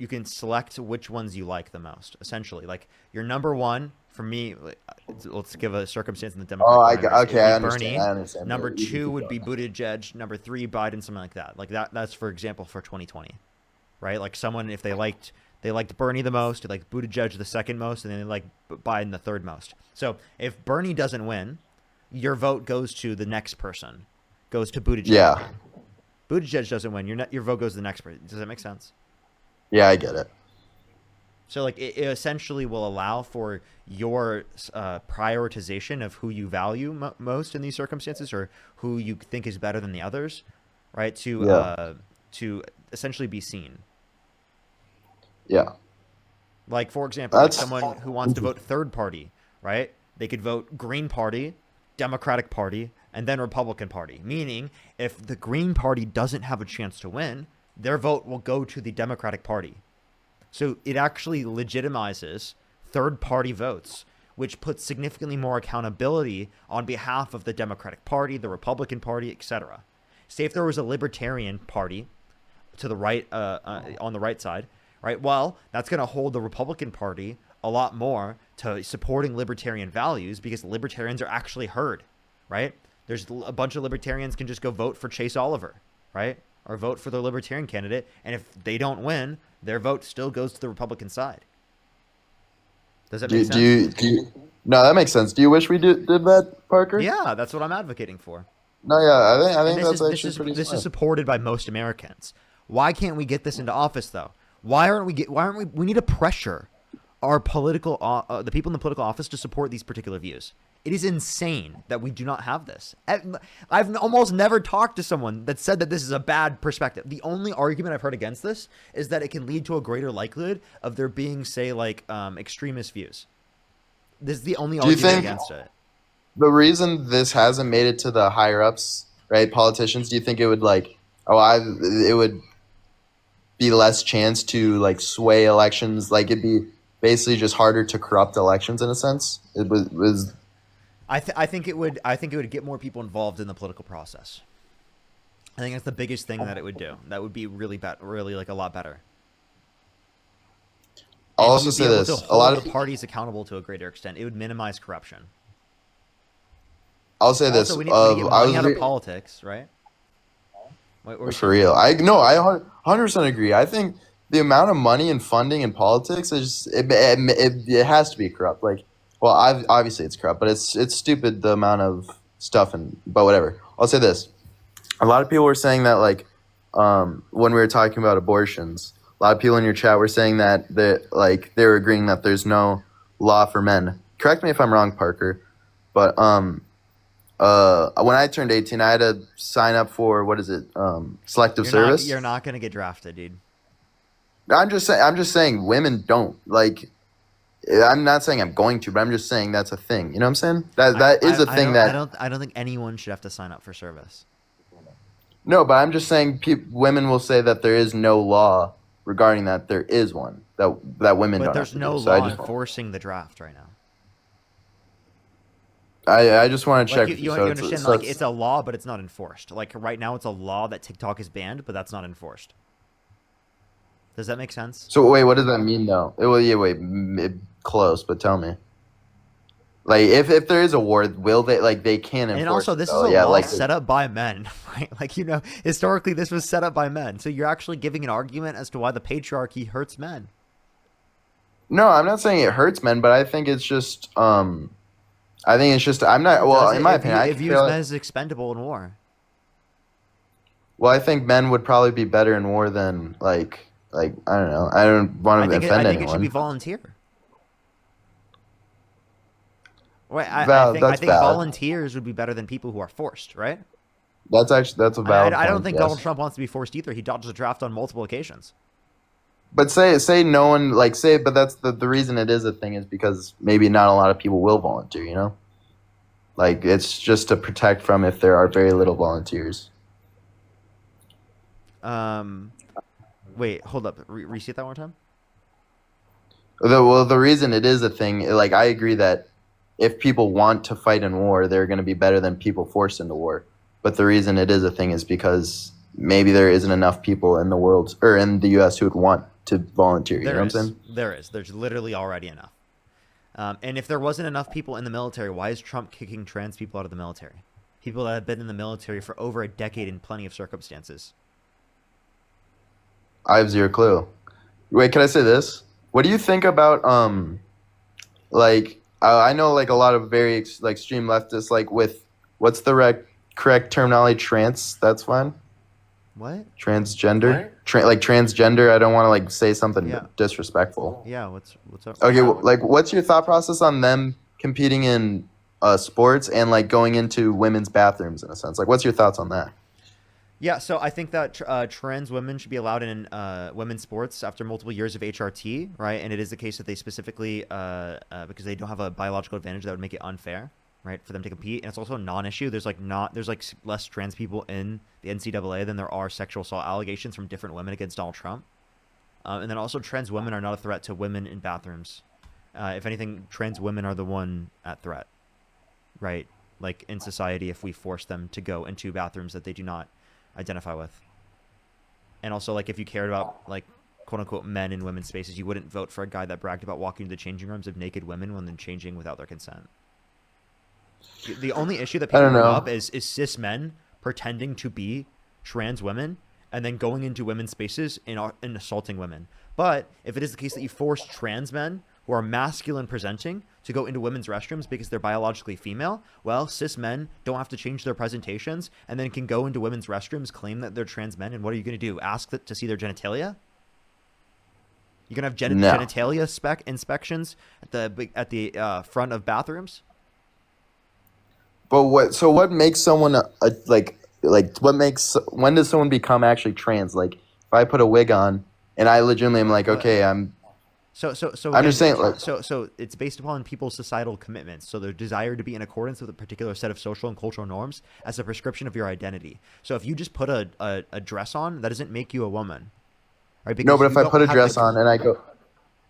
can select which ones you like the most. Essentially, like your number one for me. Let's give a circumstance in the Democratic primaries. Okay, I Bernie. understand. I understand. Number two would be Buttigieg. Number three, Biden. Something like that. Like that. That's for example for 2020, right? Like someone if they liked Bernie the most, they liked Buttigieg the second most, and then they liked Biden the third most. So if Bernie doesn't win, your vote goes to the next person, goes to Buttigieg. Yeah. Buttigieg doesn't win, your vote goes to the next person. Does that make sense? Yeah, I get it. So like it essentially will allow for your prioritization of who you value most in these circumstances, or who you think is better than the others, right? To essentially be seen. Yeah. Like, for example, like someone who wants to vote third party, right? They could vote Green Party, Democratic Party, and then Republican Party. Meaning, if the Green Party doesn't have a chance to win, their vote will go to the Democratic Party. So it actually legitimizes third party votes, which puts significantly more accountability on behalf of the Democratic Party, the Republican Party, etc. Say if there was a Libertarian Party to the right, on the right side, right? Well, that's going to hold the Republican Party a lot more to supporting libertarian values because libertarians are actually heard, right? There's a bunch of libertarians can just go vote for Chase Oliver, right? Or vote for the libertarian candidate. And if they don't win, their vote still goes to the Republican side. Does that make sense? No, that makes sense. Do you wish we did that, Parker? Yeah, that's what I'm advocating for. No, yeah, I think And that's actually pretty this smart. is supported by most Americans. Why can't we get this into office, though? Why aren't we? We need to pressure our the people in the political office to support these particular views. It is insane that we do not have this. I've almost never talked to someone that said that this is a bad perspective. The only argument I've heard against this is that it can lead to a greater likelihood of there being, say, like extremist views. This is the only Do you argument think against it. the reason this hasn't made it to the higher ups, right, politicians, do you think it would like, it would be less chance to like sway elections? Like it'd be basically just harder to corrupt elections in a sense. It was I think it would. I think it would get more people involved in the political process. I think that's the biggest thing that it would do. That would be really bad, really like a lot better. I'll And also you'd be say able this: to a hold lot of the parties accountable to a greater extent. It would minimize corruption. I'll say this: Also, we need to get I money out of was politics, right? What were you for saying? real. I no, I 100% agree. I think the amount of money and funding in politics is it has to be corrupt. Like, well, obviously it's corrupt, but it's stupid the amount of stuff and but whatever. I'll say this: a lot of people were saying that like when we were talking about abortions, a lot of people in your chat were saying that they were agreeing that there's no law for men. Correct me if I'm wrong, Parker, but when I turned 18, I had to sign up for what is it? Selective service. You're not gonna get drafted, dude. I'm just saying women don't like. I'm not saying I'm going to, but I'm just saying that's a thing. You know what I'm saying? That is a thing that I don't think anyone should have to sign up for service. no, but I'm just saying women will say that there is no law regarding that. There is one that women But don't. there's have to no do. So law enforcing the draft right now. I just want to check. Like you understand? Like it's a law, but it's not enforced. Like right now, it's a law that TikTok is banned, but that's not enforced. Does that make sense? So wait, what does that mean though? Well, yeah, wait, close, but tell me. Like, if there is a war, will they like they can enforce? And also, this it, is though. a Yeah, law like set up by men, right? Like historically, this was set up by men. So you're actually giving an argument as to why the patriarchy hurts men. no, I'm not saying it hurts men, but I think it's just I'm not well in my opinion. I It views feel men as expendable in war. well, I think men would probably be better in war than like I don't know. I don't want to offend I think it should be anyone. volunteer. Wait, I That's think valid. volunteers would be better than people who are forced, right? That's a valid. I don't point, think yes. Donald Trump wants to be forced either. He dodged the draft on multiple occasions. But say no one like say, but that's the reason it is a thing is because maybe not a lot of people will volunteer. You know, like it's just to protect from if there are very little volunteers. Wait, hold up. Restate that one more time. The reason it is a thing, like I agree that if people want to fight in war, they're going to be better than people forced into war. But the reason it is a thing is because maybe there isn't enough people in the world or in the U.S. who would want to volunteer. You know what I'm saying? There is. There's literally already enough. And if there wasn't enough people in the military, why is Trump kicking trans people out of the military? People that have been in the military for over a decade in plenty of circumstances. I have zero clue. Wait, can I say this? What do you think about like I know like a lot of very extreme leftists like with what's the correct terminology? Trans. That's fine. What? Transgender. Like transgender. I don't want to like say something disrespectful. Yeah. What's up? Okay, like what's your thought process on them competing in sports and like going into women's bathrooms in a sense? Like, what's your thoughts on that? Yeah, so I think that trans women should be allowed in women's sports after multiple years of HRT, right? And it is the case that they specifically, because they don't have a biological advantage, that would make it unfair, right, for them to compete. And it's also a non-issue. There's less trans people in the NCAA than there are sexual assault allegations from different women against Donald Trump. And then also trans women are not a threat to women in bathrooms. If anything, trans women are the one at threat, right? Like in society, if we force them to go into bathrooms that they do not identify with. And also, like, if you cared about, like, quote-unquote men in women's spaces, you wouldn't vote for a guy that bragged about walking to the changing rooms of naked women when they're changing without their consent. The only issue that people bring up is cis men pretending to be trans women and then going into women's spaces and assaulting women. But if it is the case that you force trans men who are masculine presenting to go into women's restrooms because they're biologically female, well, cis men don't have to change their presentations and then can go into women's restrooms, claim that they're trans men, and what are you going to do? Ask to see their genitalia? You can have No. genitalia inspections at the front of bathrooms. But what makes someone when does someone become actually trans? Like if I put a wig on and I legitimately am like, What? okay, So I'm again, just saying, like, so it's based upon people's societal commitments. So their desire to be in accordance with a particular set of social and cultural norms as a prescription of your identity. So if you just put a dress on, that doesn't make you a woman, right? no, Because but you if I don't put a have dress on and you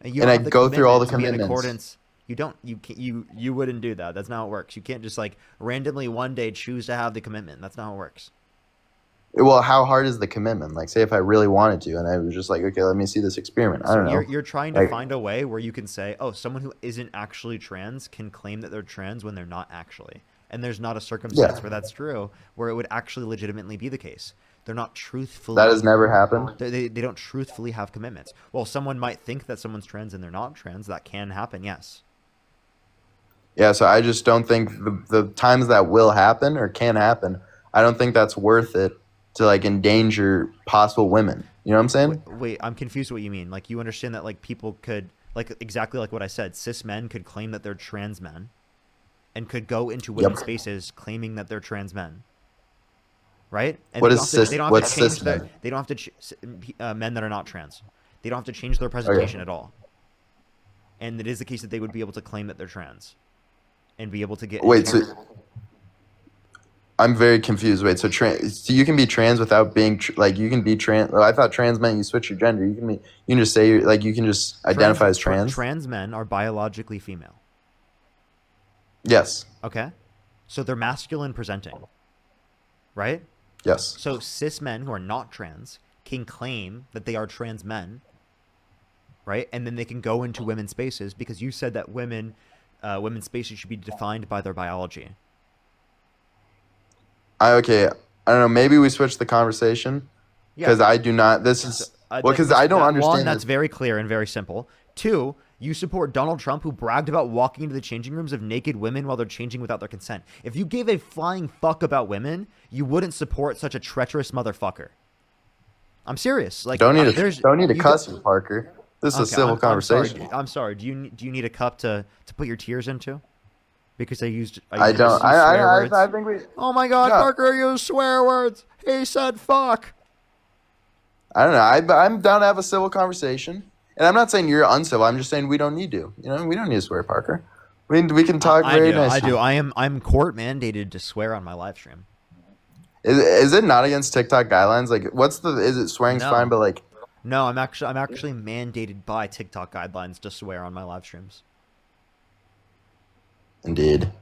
and don't I have the go through all the commitment to be in commitments. accordance. You don't. You wouldn't do that. That's not how it works. You can't just like randomly one day choose to have the commitment. That's not how it works. Well, how hard is the commitment? Like, say if I really wanted to, and I was just like, okay, let me see this experiment. I So don't know. you're trying to Like, find a way where you can say, oh, someone who isn't actually trans can claim that they're trans when they're not actually. And there's not a circumstance yeah, where that's true, where it would actually legitimately be the case. They're not that has truthfully never happened. they don't truthfully have commitments. Well, someone might think that someone's trans and they're not trans. That can happen, yes. Yeah, so I just don't think the times that will happen or can happen, I don't think that's worth it to like endanger possible women. You know what I'm Wait, saying? wait, I'm confused what you mean. Like you understand that like people could like exactly like what I said, cis men could claim that they're trans men and could go into Yep. women's spaces claiming that they're trans men. Right? And What is cis? they don't have to What's change cis their men? they don't have to men that are not trans. They don't have to change their Okay. presentation at all. And it is the case that they would be able to claim that they're trans and be able to get Wait, into. so I'm very confused. Wait, so you can be trans without being like you can be trans. Oh, I thought trans meant you switch your gender. You can just say like you can just identify as trans. Trans men are biologically female. Yes. Okay? So they're masculine presenting. Right? Yes. So cis men who are not trans can claim that they are trans men, right? And then they can go into women's spaces because you said that women's spaces should be defined by their biology. Okay. I don't know. Maybe we switch the conversation because I do not. This is because I don't understand. One, that's this. very clear and very simple. Two, you support Donald Trump, who bragged about walking into the changing rooms of naked women while they're changing without their consent. If you gave a flying fuck about women, you wouldn't support such a treacherous motherfucker. I'm serious. Like, Don't need to cuss you, Parker. This is a civil conversation. I'm sorry. Do you need a cup to put your tears into? Because I don't. swear words. I think we. Oh my God, No. Parker used swear words. He said fuck. I don't know. I'm down to have a civil conversation, and I'm not saying you're uncivil. I'm just saying we don't need to. You know, we don't need to swear, Parker. We can talk very nicely. I do. I'm court mandated to swear on my live stream. Is it not against TikTok guidelines? Like, is it swearing's No. fine, but like, No, I'm actually mandated by TikTok guidelines to swear on my live streams. indeed.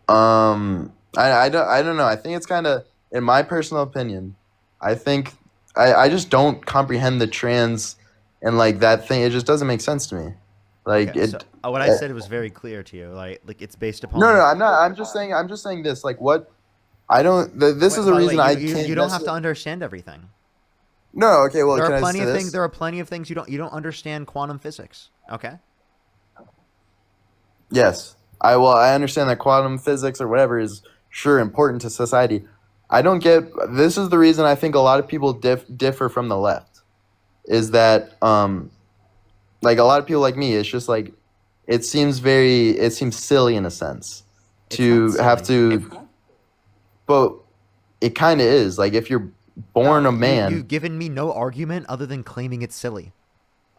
I don't know. I think it's kind of, in my personal opinion, I think I just don't comprehend the trans and like that thing. It just doesn't make sense to me. Like Okay, so what I said was very clear to you. Like it's based upon. No, I'm not. I'm just saying this. Like what? I don't. This is the By the reason way, I you can't. you don't have to understand everything. No. Okay. Well, There can are I plenty say of this? things. There are plenty of things you don't understand quantum physics. Okay. Yes. I understand that quantum physics or whatever is sure important to society. I don't get. This is the reason I think a lot of people differ from the left. Is that like a lot of people like me? It's just like it seems silly in a sense to It's not have silly. to. But it kind of is. Like if you're born a man. You've given me no argument other than claiming it's silly.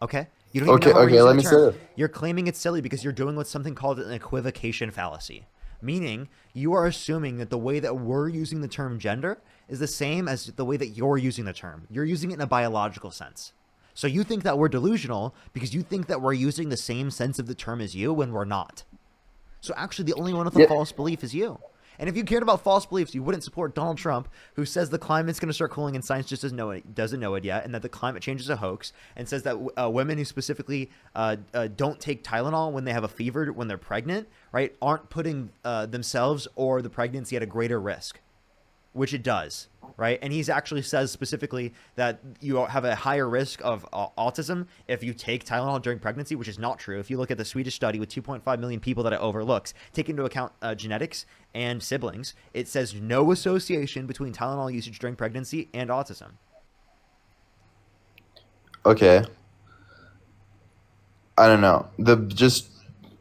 Okay? You don't even Okay. know how we're Okay. using Let the me term. say it. You're claiming it's silly because you're doing what's something called an equivocation fallacy. Meaning, you are assuming that the way that we're using the term gender is the same as the way that you're using the term. You're using it in a biological sense. So you think that we're delusional because you think that we're using the same sense of the term as you when we're not. So actually, the only one with a false belief is you. And if you cared about false beliefs, you wouldn't support Donald Trump, who says the climate's going to start cooling and science just doesn't know it yet, and that the climate change is a hoax, and says that women who specifically don't take Tylenol when they have a fever when they're pregnant, right, aren't putting themselves or the pregnancy at a greater risk, which it does, right? And he's actually says specifically that you have a higher risk of autism if you take Tylenol during pregnancy, which is not true. If you look at the Swedish study with 2.5 million people that it overlooks, take into account genetics and siblings, it says no association between Tylenol usage during pregnancy and autism. Okay. I don't know. The just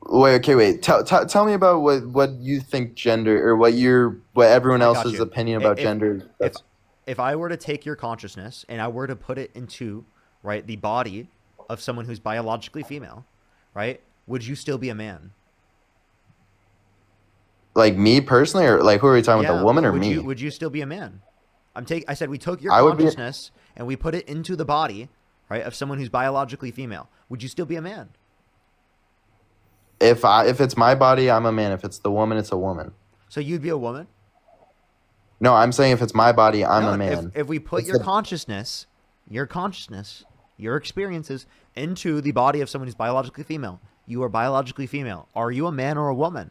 wait. Okay, wait. Tell me about what you think gender or what everyone I got else's you. opinion about If gender. if That's if I were to take your consciousness and I were to put it into, right, the body of someone who's biologically female, right, would you still be a man? like me personally, or like who are we talking about? The Yeah. woman or Would you me? would you still be a man? I said we took your I would be consciousness and we put it into the body, right, of someone who's biologically female. Would you still be a man? if it's my body, I'm a man. If it's the woman, it's a woman. So you'd be a woman? No, I'm saying if it's my body, I'm No, a man. if we put It's the your consciousness, your experiences into the body of someone who's biologically female, you are biologically female. Are you a man or a woman?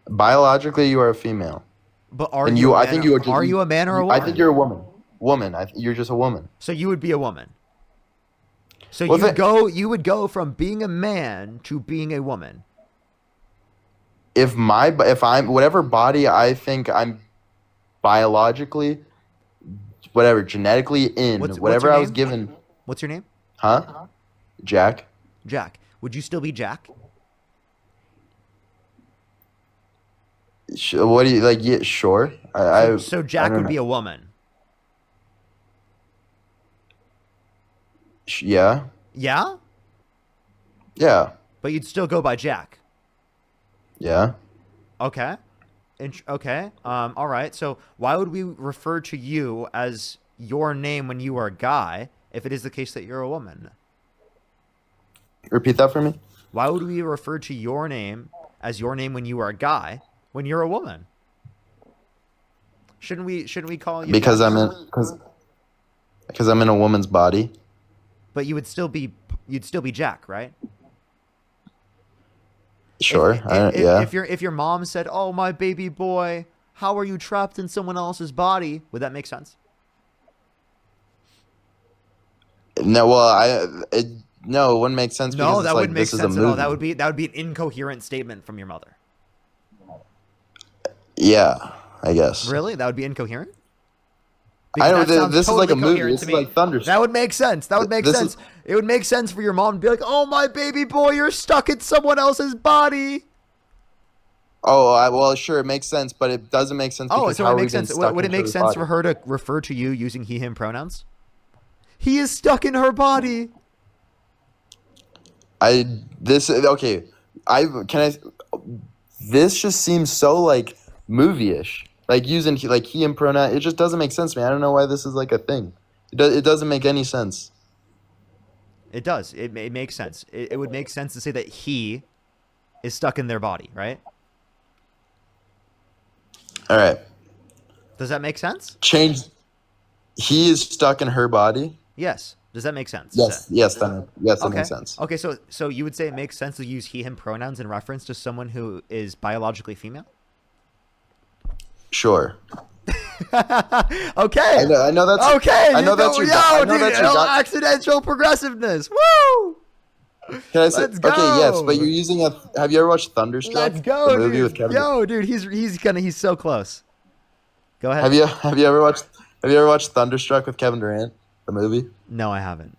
biologically, you are a female, But are and you you. a I man? think you are. Are you a man or a I woman? think you're a woman. Woman. You're just a woman. So you would be a woman. So Well, you would go from being a man to being a woman. If I'm whatever body I think I'm biologically, whatever genetically in, What's whatever your I was name? given, What's your name? huh? Jack. Jack. Would you still be Jack? What do you like? Yeah, sure. So I Jack don't would know. be a woman. Yeah. Yeah? Yeah. But you'd still go by Jack. Yeah. Okay. Okay. All right. So why would we refer to you as your name when you are a guy if it is the case that you're a woman? Repeat that for me. Why would we refer to your name as your name when you are a guy when you're a woman? Shouldn't we call you Because Jack? because I'm in a woman's body. But you'd still be Jack, right? Sure. Yeah. If your mom said, "Oh, my baby boy, how are you trapped in someone else's body?" Would that make sense? No. Well, no, it wouldn't make sense because No, it's that like wouldn't make this is a sense at all. movie. That would be an incoherent statement from your mother. Yeah, I guess. Really? That would be incoherent? I know Because that sounds this is like a totally movie. coherent This to is me. like Thunderstruck. That would make sense. That would make This sense. is- It would make sense for your mom to be like, "Oh, my baby boy, you're stuck in someone else's body." Oh, well, sure, it makes sense, but it doesn't make sense Oh, because so how it are we makes been sense. stuck Would it in make each sense other's for body? her to refer to you using he/him pronouns? He is stuck in her body. Okay. This just seems so like movie-ish. Like using he and pronoun. It just doesn't make sense to me. I don't know why this is like a thing. It doesn't make any sense. It does. It makes sense. It would make sense to say that he is stuck in their body, right? All right. Does that make sense? Change. He is stuck in her body. Yes. Does that make sense? Yes, that Okay. makes sense. Okay, so you would say it makes sense to use he/him pronouns in reference to someone who is biologically female? Sure. Okay. I know that's Okay. I know that's your. I know dude, that's your. accidental progressiveness. Woo! Can I say? Let's Okay, yes, go. but you're using a. Have you ever watched Thunderstruck? Let's go, The movie dude. with Kevin. Yo, dude, he's so close. Go ahead. Have you ever watched Thunderstruck with Kevin Durant? The movie. No, I haven't.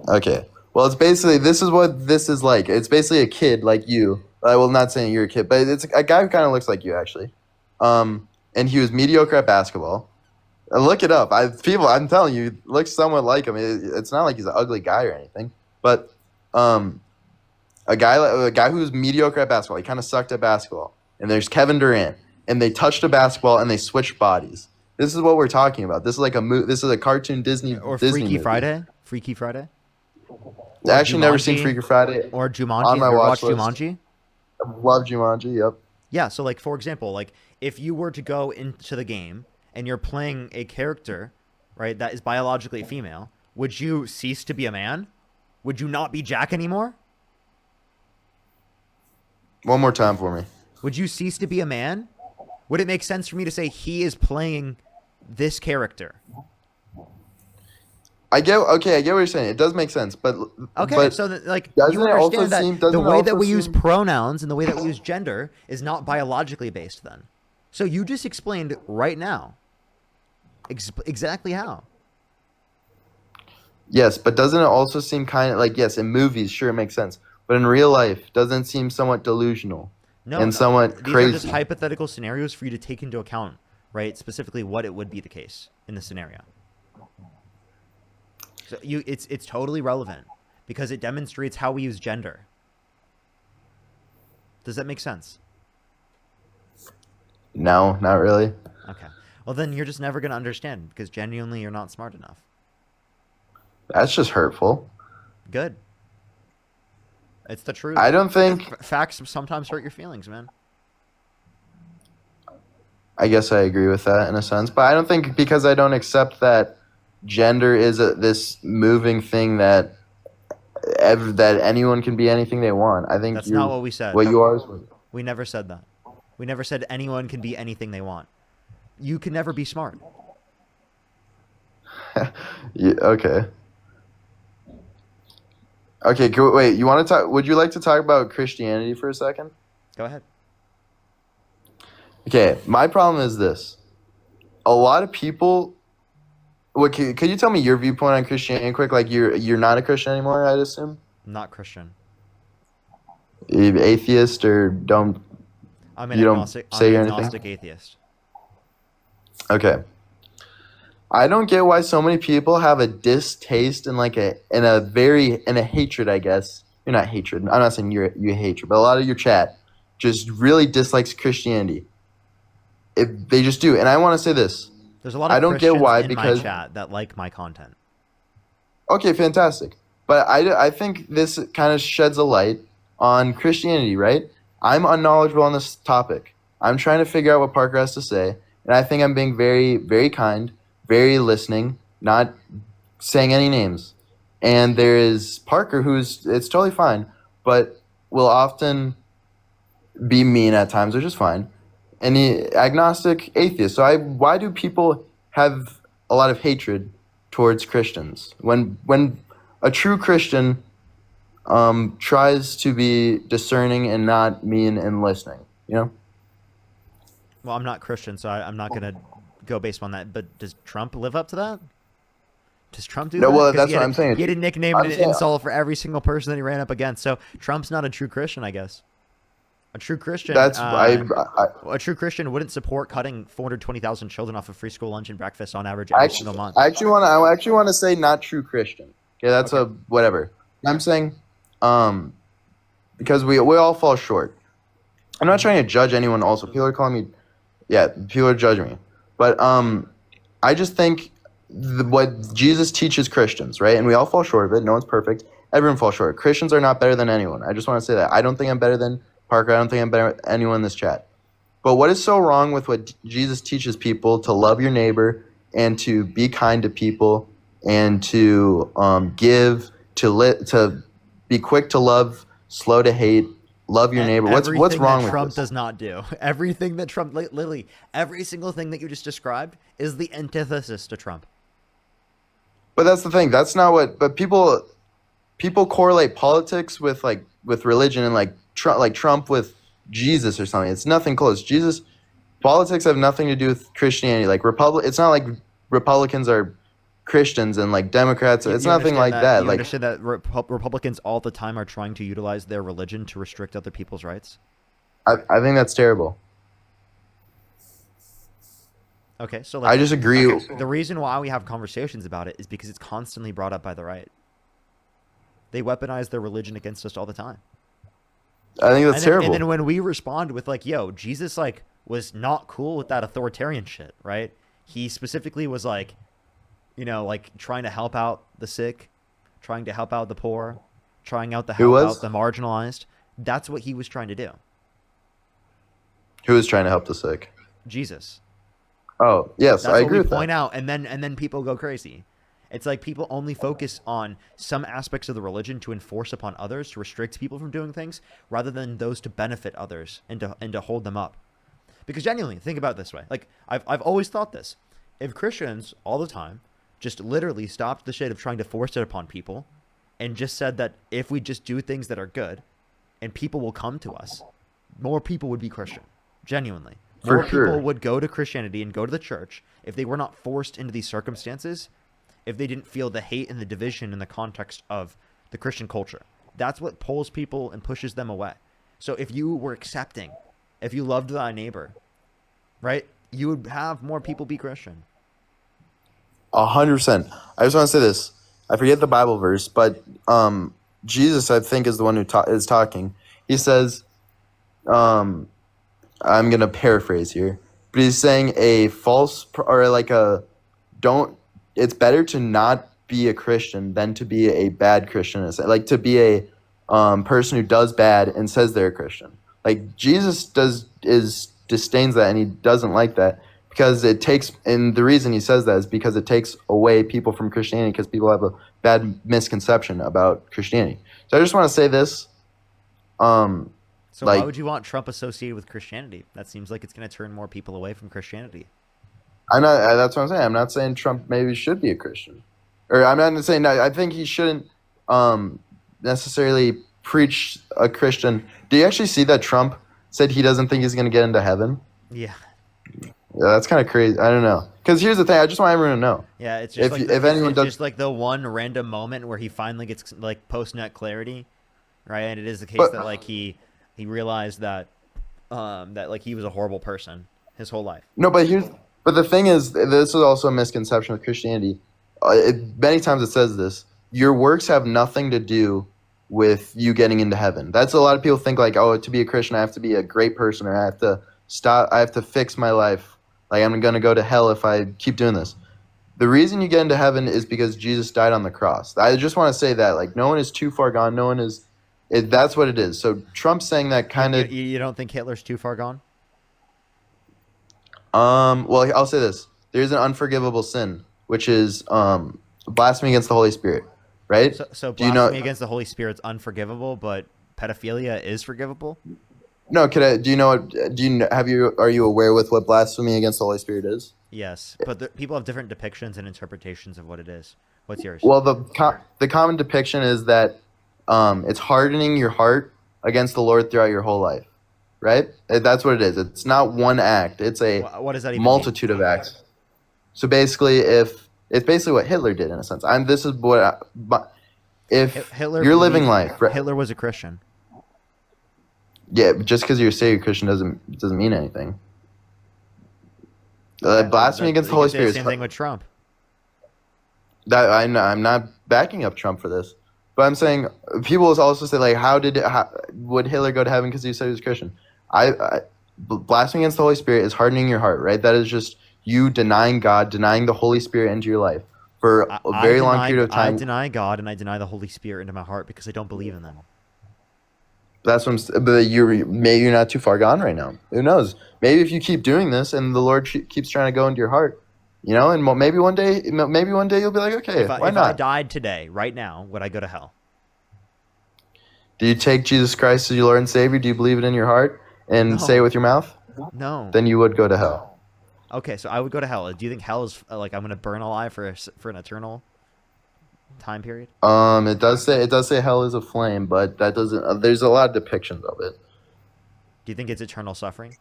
Okay. Well, it's basically this is what this is like. It's basically a kid like you. Well, not saying you're a kid, but it's a guy who kind of looks like you actually. And he was mediocre at basketball. Look it up. I'm telling you, looks somewhat like him. It's not like he's an ugly guy or anything, but a guy who was mediocre at basketball. He kind of sucked at basketball. And there's Kevin Durant, and they touched a basketball and they switched bodies. This is what we're talking about. This is like This is a cartoon Disney Or Disney Freaky movie. Friday? Freaky Friday? I actually never seen Jumanji? Freaky Friday. Or Jumanji? On my You ever watch watched list. Jumanji? Love Jumanji. Yep. Yeah, so like for example, like if you were to go into the game and you're playing a character, right, that is biologically female, would you cease to be a man? Would you not be Jack anymore? One more time for me. Would you cease to be a man? Would it make sense for me to say he is playing this character? I get what you're saying. It does make sense, but Okay, but so like doesn't you it also understand that seem- the doesn't it way that also we use seem- pronouns and the way that we use gender is not biologically based then. So you just explained right now exactly how. Yes, but doesn't it also seem kind of like, yes, in movies, sure, it makes sense, but in real life, doesn't it seem somewhat delusional No, and no. somewhat These are just crazy? hypothetical scenarios for you to take into account, right? Specifically, what it would be the case in the scenario. So it's totally relevant because it demonstrates how we use gender. Does that make sense? No, not really. Okay. Well, then you're just never going to understand because genuinely you're not smart enough. That's just hurtful. Good. It's the truth. I don't think. Facts sometimes hurt your feelings, man. I guess I agree with that in a sense, but I don't think because I don't accept that gender is this moving thing that that anyone can be anything they want. I think That's not you what we said. what you are is We never said that. We never said anyone can be anything they want. You can never be smart. yeah, okay. Okay, wait. You want to talk? Would you like to talk about Christianity for a second? Go ahead. Okay, my problem is this: a lot of people. What could you tell me your viewpoint on Christianity quick? Like you're not a Christian anymore, I'd assume. I'm not Christian. You atheist or don't I'm an you don't agnostic. I'm say an anything? agnostic atheist. Okay. I don't get why so many people have a distaste and like a hatred, I guess. You're not hatred. I'm not saying you hatred, but a lot of your chat just really dislikes Christianity. They just do. And I want to say this. There's a lot I of don't get Christians why in my because chat that like my content. okay, fantastic. But I think this kind of sheds a light on Christianity, right? I'm unknowledgeable on this topic. I'm trying to figure out what Parker has to say, and I think I'm being very, very kind, very listening, not saying any names. And there is Parker, it's totally fine, but will often be mean at times, which is fine. And the agnostic atheist. So why do people have a lot of hatred towards Christians when a true Christian tries to be discerning and not mean and listening? You know. Well, I'm not Christian, so I'm not going to go based on that. But does Trump live up to that? Does Trump do No, that? well, 'Cause that's what I'm saying. He had a nickname and I'm an saying, insult for every single person that he ran up against. So Trump's not a true Christian, I guess. A true Christian. that's A true Christian wouldn't support cutting 420,000 children off of free school lunch and breakfast on average every single month. I actually want to say not true Christian. Okay, that's Okay. a whatever. I'm saying, because we all fall short. I'm not trying to judge anyone. Also, people are calling me, yeah, people are judging me. But I just think what Jesus teaches Christians, right? And we all fall short of it. No one's perfect. Everyone falls short. Christians are not better than anyone. I just want to say that. I don't think I'm better than Parker. I don't think I'm better than anyone in this chat. But what is so wrong with what Jesus teaches people to love your neighbor and to be kind to people and to give, to be quick to love, slow to hate, love your neighbor? What's wrong that with Trump this? does not do? Everything that Trump, literally, every single thing that you just described is the antithesis to Trump. But that's the thing. That's not what. But people correlate politics with religion and like Trump with Jesus or something. It's nothing close. Politics have nothing to do with Christianity. Like it's not like Republicans are Christians and like Democrats. It's You nothing like that. You Like understand that Republicans all the time are trying to utilize their religion to restrict other people's rights? I think that's terrible. Okay, so I just agree. the reason why we have conversations about it is because it's constantly brought up by the right. They weaponize their religion against us all the time. I think that's terrible. And then when we respond with like, yo, Jesus like was not cool with that authoritarian shit, right? He specifically was like, you know, like trying to help out the sick, trying to help out the poor, trying out to help out the marginalized. That's what he was trying to do. Who is trying to help the sick? Jesus. Oh, yes, That's I what agree we with point that. out, and then people go crazy. It's like people only focus on some aspects of the religion to enforce upon others, to restrict people from doing things, rather than those to benefit others and to hold them up. Because genuinely, think about it this way. Like I've always thought this: if Christians all the time just literally stopped the shit of trying to force it upon people, and just said that if we just do things that are good, and people will come to us, more people would be Christian. Genuinely. More For sure. people would go to Christianity and go to the church if they were not forced into these circumstances if they didn't feel the hate and the division in the context of the Christian culture. That's what pulls people and pushes them away. So if you were accepting, if you loved thy neighbor, right, you would have more people be Christian. 100%. I just want to say this. I forget the Bible verse, but Jesus, I think, is the one who is talking. He says, I'm going to paraphrase here, but he's saying it's better to not be a Christian than to be a bad Christian. Like to be a person who does bad and says they're a Christian. Like Jesus disdains that, and he doesn't like that. Because it takes, and the reason he says that is because it takes away people from Christianity, because people have a bad misconception about Christianity. So I just want to say this. So why would you want Trump associated with Christianity? That seems like it's going to turn more people away from Christianity. That's what I'm saying. I'm not saying Trump maybe should be a Christian. Or I'm not saying, I think he shouldn't necessarily preach a Christian. Do you actually see that Trump said he doesn't think he's going to get into heaven? Yeah. Yeah, that's kind of crazy. I don't know. Because here's the thing. I just want everyone to know. Yeah, it's just if like the one random moment where he finally gets like post-nut clarity, right? And it is the case that like he realized that that like he was a horrible person his whole life. No, but the thing is, this is also a misconception of Christianity. Many times it says this: your works have nothing to do with you getting into heaven. That's a lot of people think like, oh, to be a Christian, I have to be a great person, or I have to fix my life. Like, I'm going to go to hell if I keep doing this. The reason you get into heaven is because Jesus died on the cross. I just want to say that. Like, no one is too far gone. No one is... that's what it is. So Trump's saying that kind of... You don't think Hitler's too far gone? Well, I'll say this. There's an unforgivable sin, which is blasphemy against the Holy Spirit, right? So blasphemy against the Holy Spirit's unforgivable, but pedophilia is forgivable? No, are you aware with what blasphemy against the Holy Spirit is? Yes, but people have different depictions and interpretations of what it is. What's yours? Well, the common depiction is that it's hardening your heart against the Lord throughout your whole life, right? That's what it is. It's not one act. It's a what does that even multitude mean? of acts. So basically, it's basically what Hitler did in a sense. If Hitler you're living life, right? Hitler was a Christian. Yeah, just because you're a Christian doesn't mean anything. Blasphemy against the Holy Spirit. Same thing with Trump. That I'm not backing up Trump for this, but I'm saying people also say like, would Hitler go to heaven because he said he was Christian? Blasphemy against the Holy Spirit is hardening your heart, right? That is just you denying God, denying the Holy Spirit into your life for a very long period of time. I deny God and I deny the Holy Spirit into my heart because I don't believe in them. That's what but maybe you're not too far gone right now. Who knows? Maybe if you keep doing this and the Lord keeps trying to go into your heart, and maybe one day you'll be like, okay, why not? If I died today, right now, would I go to hell? Do you take Jesus Christ as your Lord and Savior? Do you believe it in your heart and say it with your mouth? No. Then you would go to hell. Okay, so I would go to hell. Do you think hell is like I'm going to burn alive for an eternal time period? It does say hell is a flame, but that doesn't. There's a lot of depictions of it. Do you think it's eternal suffering?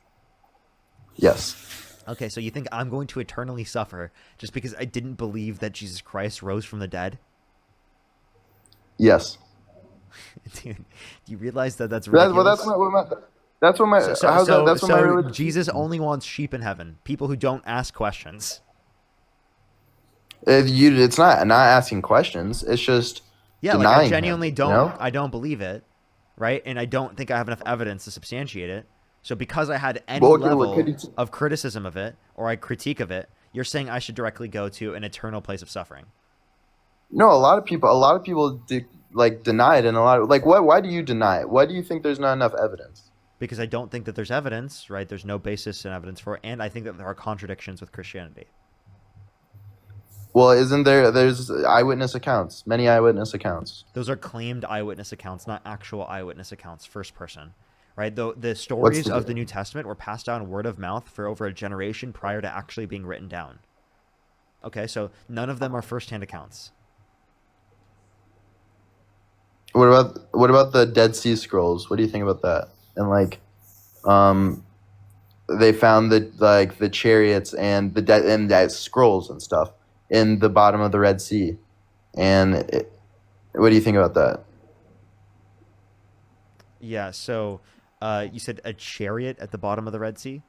Yes. Okay, so you think I'm going to eternally suffer just because I didn't believe that Jesus Christ rose from the dead? Yes. Dude, do you realize that that's ridiculous? That's what my Jesus only wants sheep in heaven, people who don't ask questions. It's not asking questions. It's just denying like I genuinely him, don't. I don't believe it, right? And I don't think I have enough evidence to substantiate it. So because I had any level of criticism of it or I critique of it, you're saying I should directly go to an eternal place of suffering. No, a lot of people deny it, and why do you deny it? Why do you think there's not enough evidence? Because I don't think that there's evidence, right? There's no basis in evidence for it, and I think that there are contradictions with Christianity. Well, there's eyewitness accounts, many eyewitness accounts. Those are claimed eyewitness accounts, not actual eyewitness accounts, first person, right? The stories of the New Testament were passed down word of mouth for over a generation prior to actually being written down. Okay, so none of them are first-hand accounts. What about the Dead Sea Scrolls? What do you think about that? And they found the chariots and the scrolls and stuff in the bottom of the Red Sea. And what do you think about that? Yeah. So, you said a chariot at the bottom of the Red Sea?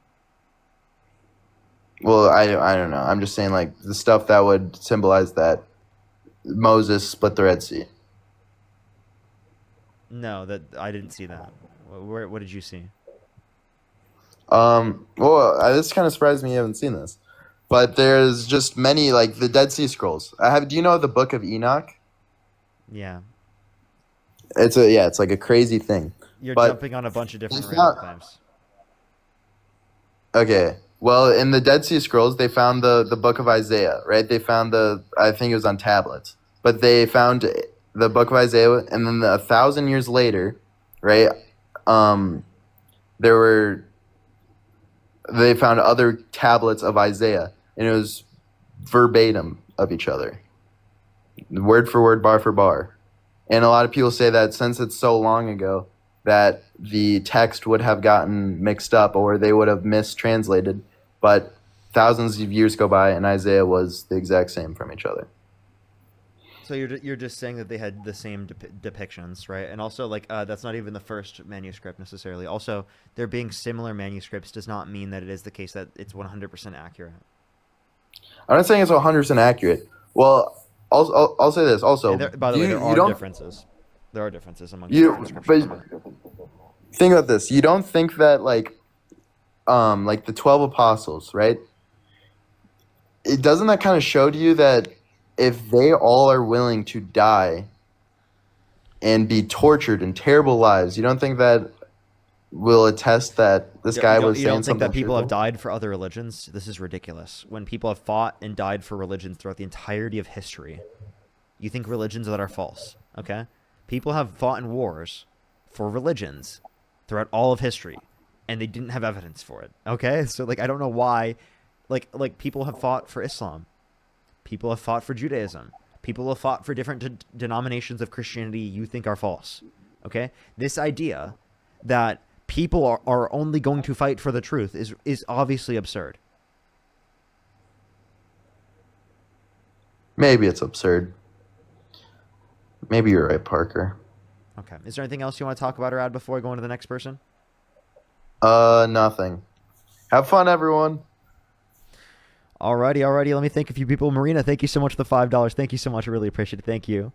Well, I don't know. I'm just saying, like, the stuff that would symbolize that Moses split the Red Sea. No, that I didn't see that. What did you see? Well, this kind of surprised me you haven't seen this, but there's just many, like the Dead Sea Scrolls. I have. Do you know the Book of Enoch? Yeah. It's like a crazy thing. You're But jumping on a bunch of they different random found, claims. okay, well, in the Dead Sea Scrolls, they found the Book of Isaiah, right? They found I think it was on tablets, but they found the Book of Isaiah, and then 1,000 years later, right? Um, there were they found other tablets of Isaiah, and it was verbatim of each other, word for word, bar for bar. And a lot of people say that since it's so long ago, that the text would have gotten mixed up or they would have mistranslated, but thousands of years go by and Isaiah was the exact same from each other. So you're just saying that they had the same depictions, right? And also, like, that's not even the first manuscript necessarily. Also, there being similar manuscripts does not mean that it is the case that it's 100% accurate. I'm not saying it's 100% accurate. Well, I'll say this also. And by the way, there are differences. There are differences amongst different scriptures. But think about this. You don't think that like the 12 apostles, right? It doesn't that kind of show to you that if they all are willing to die and be tortured in terrible lives, you don't think that will attest that this guy was You saying don't think something that people have truthful? died for other religions? This is ridiculous. When people have fought and died for religions throughout the entirety of history, you think religions that are false, okay? People have fought in wars for religions throughout all of history, and they didn't have evidence for it, okay? So, like, I don't know why, like people have fought for Islam. People have fought for Judaism. People have fought for different denominations of Christianity you think are false, okay? This idea that people are only going to fight for the truth is obviously absurd. Maybe it's absurd. Maybe you're right, Parker. Okay. Is there anything else you want to talk about or add before I go on to the next person? Nothing. Have fun, everyone. Alrighty. Let me thank a few people. Marina, thank you so much for the $5. Thank you so much. I really appreciate it. Thank you.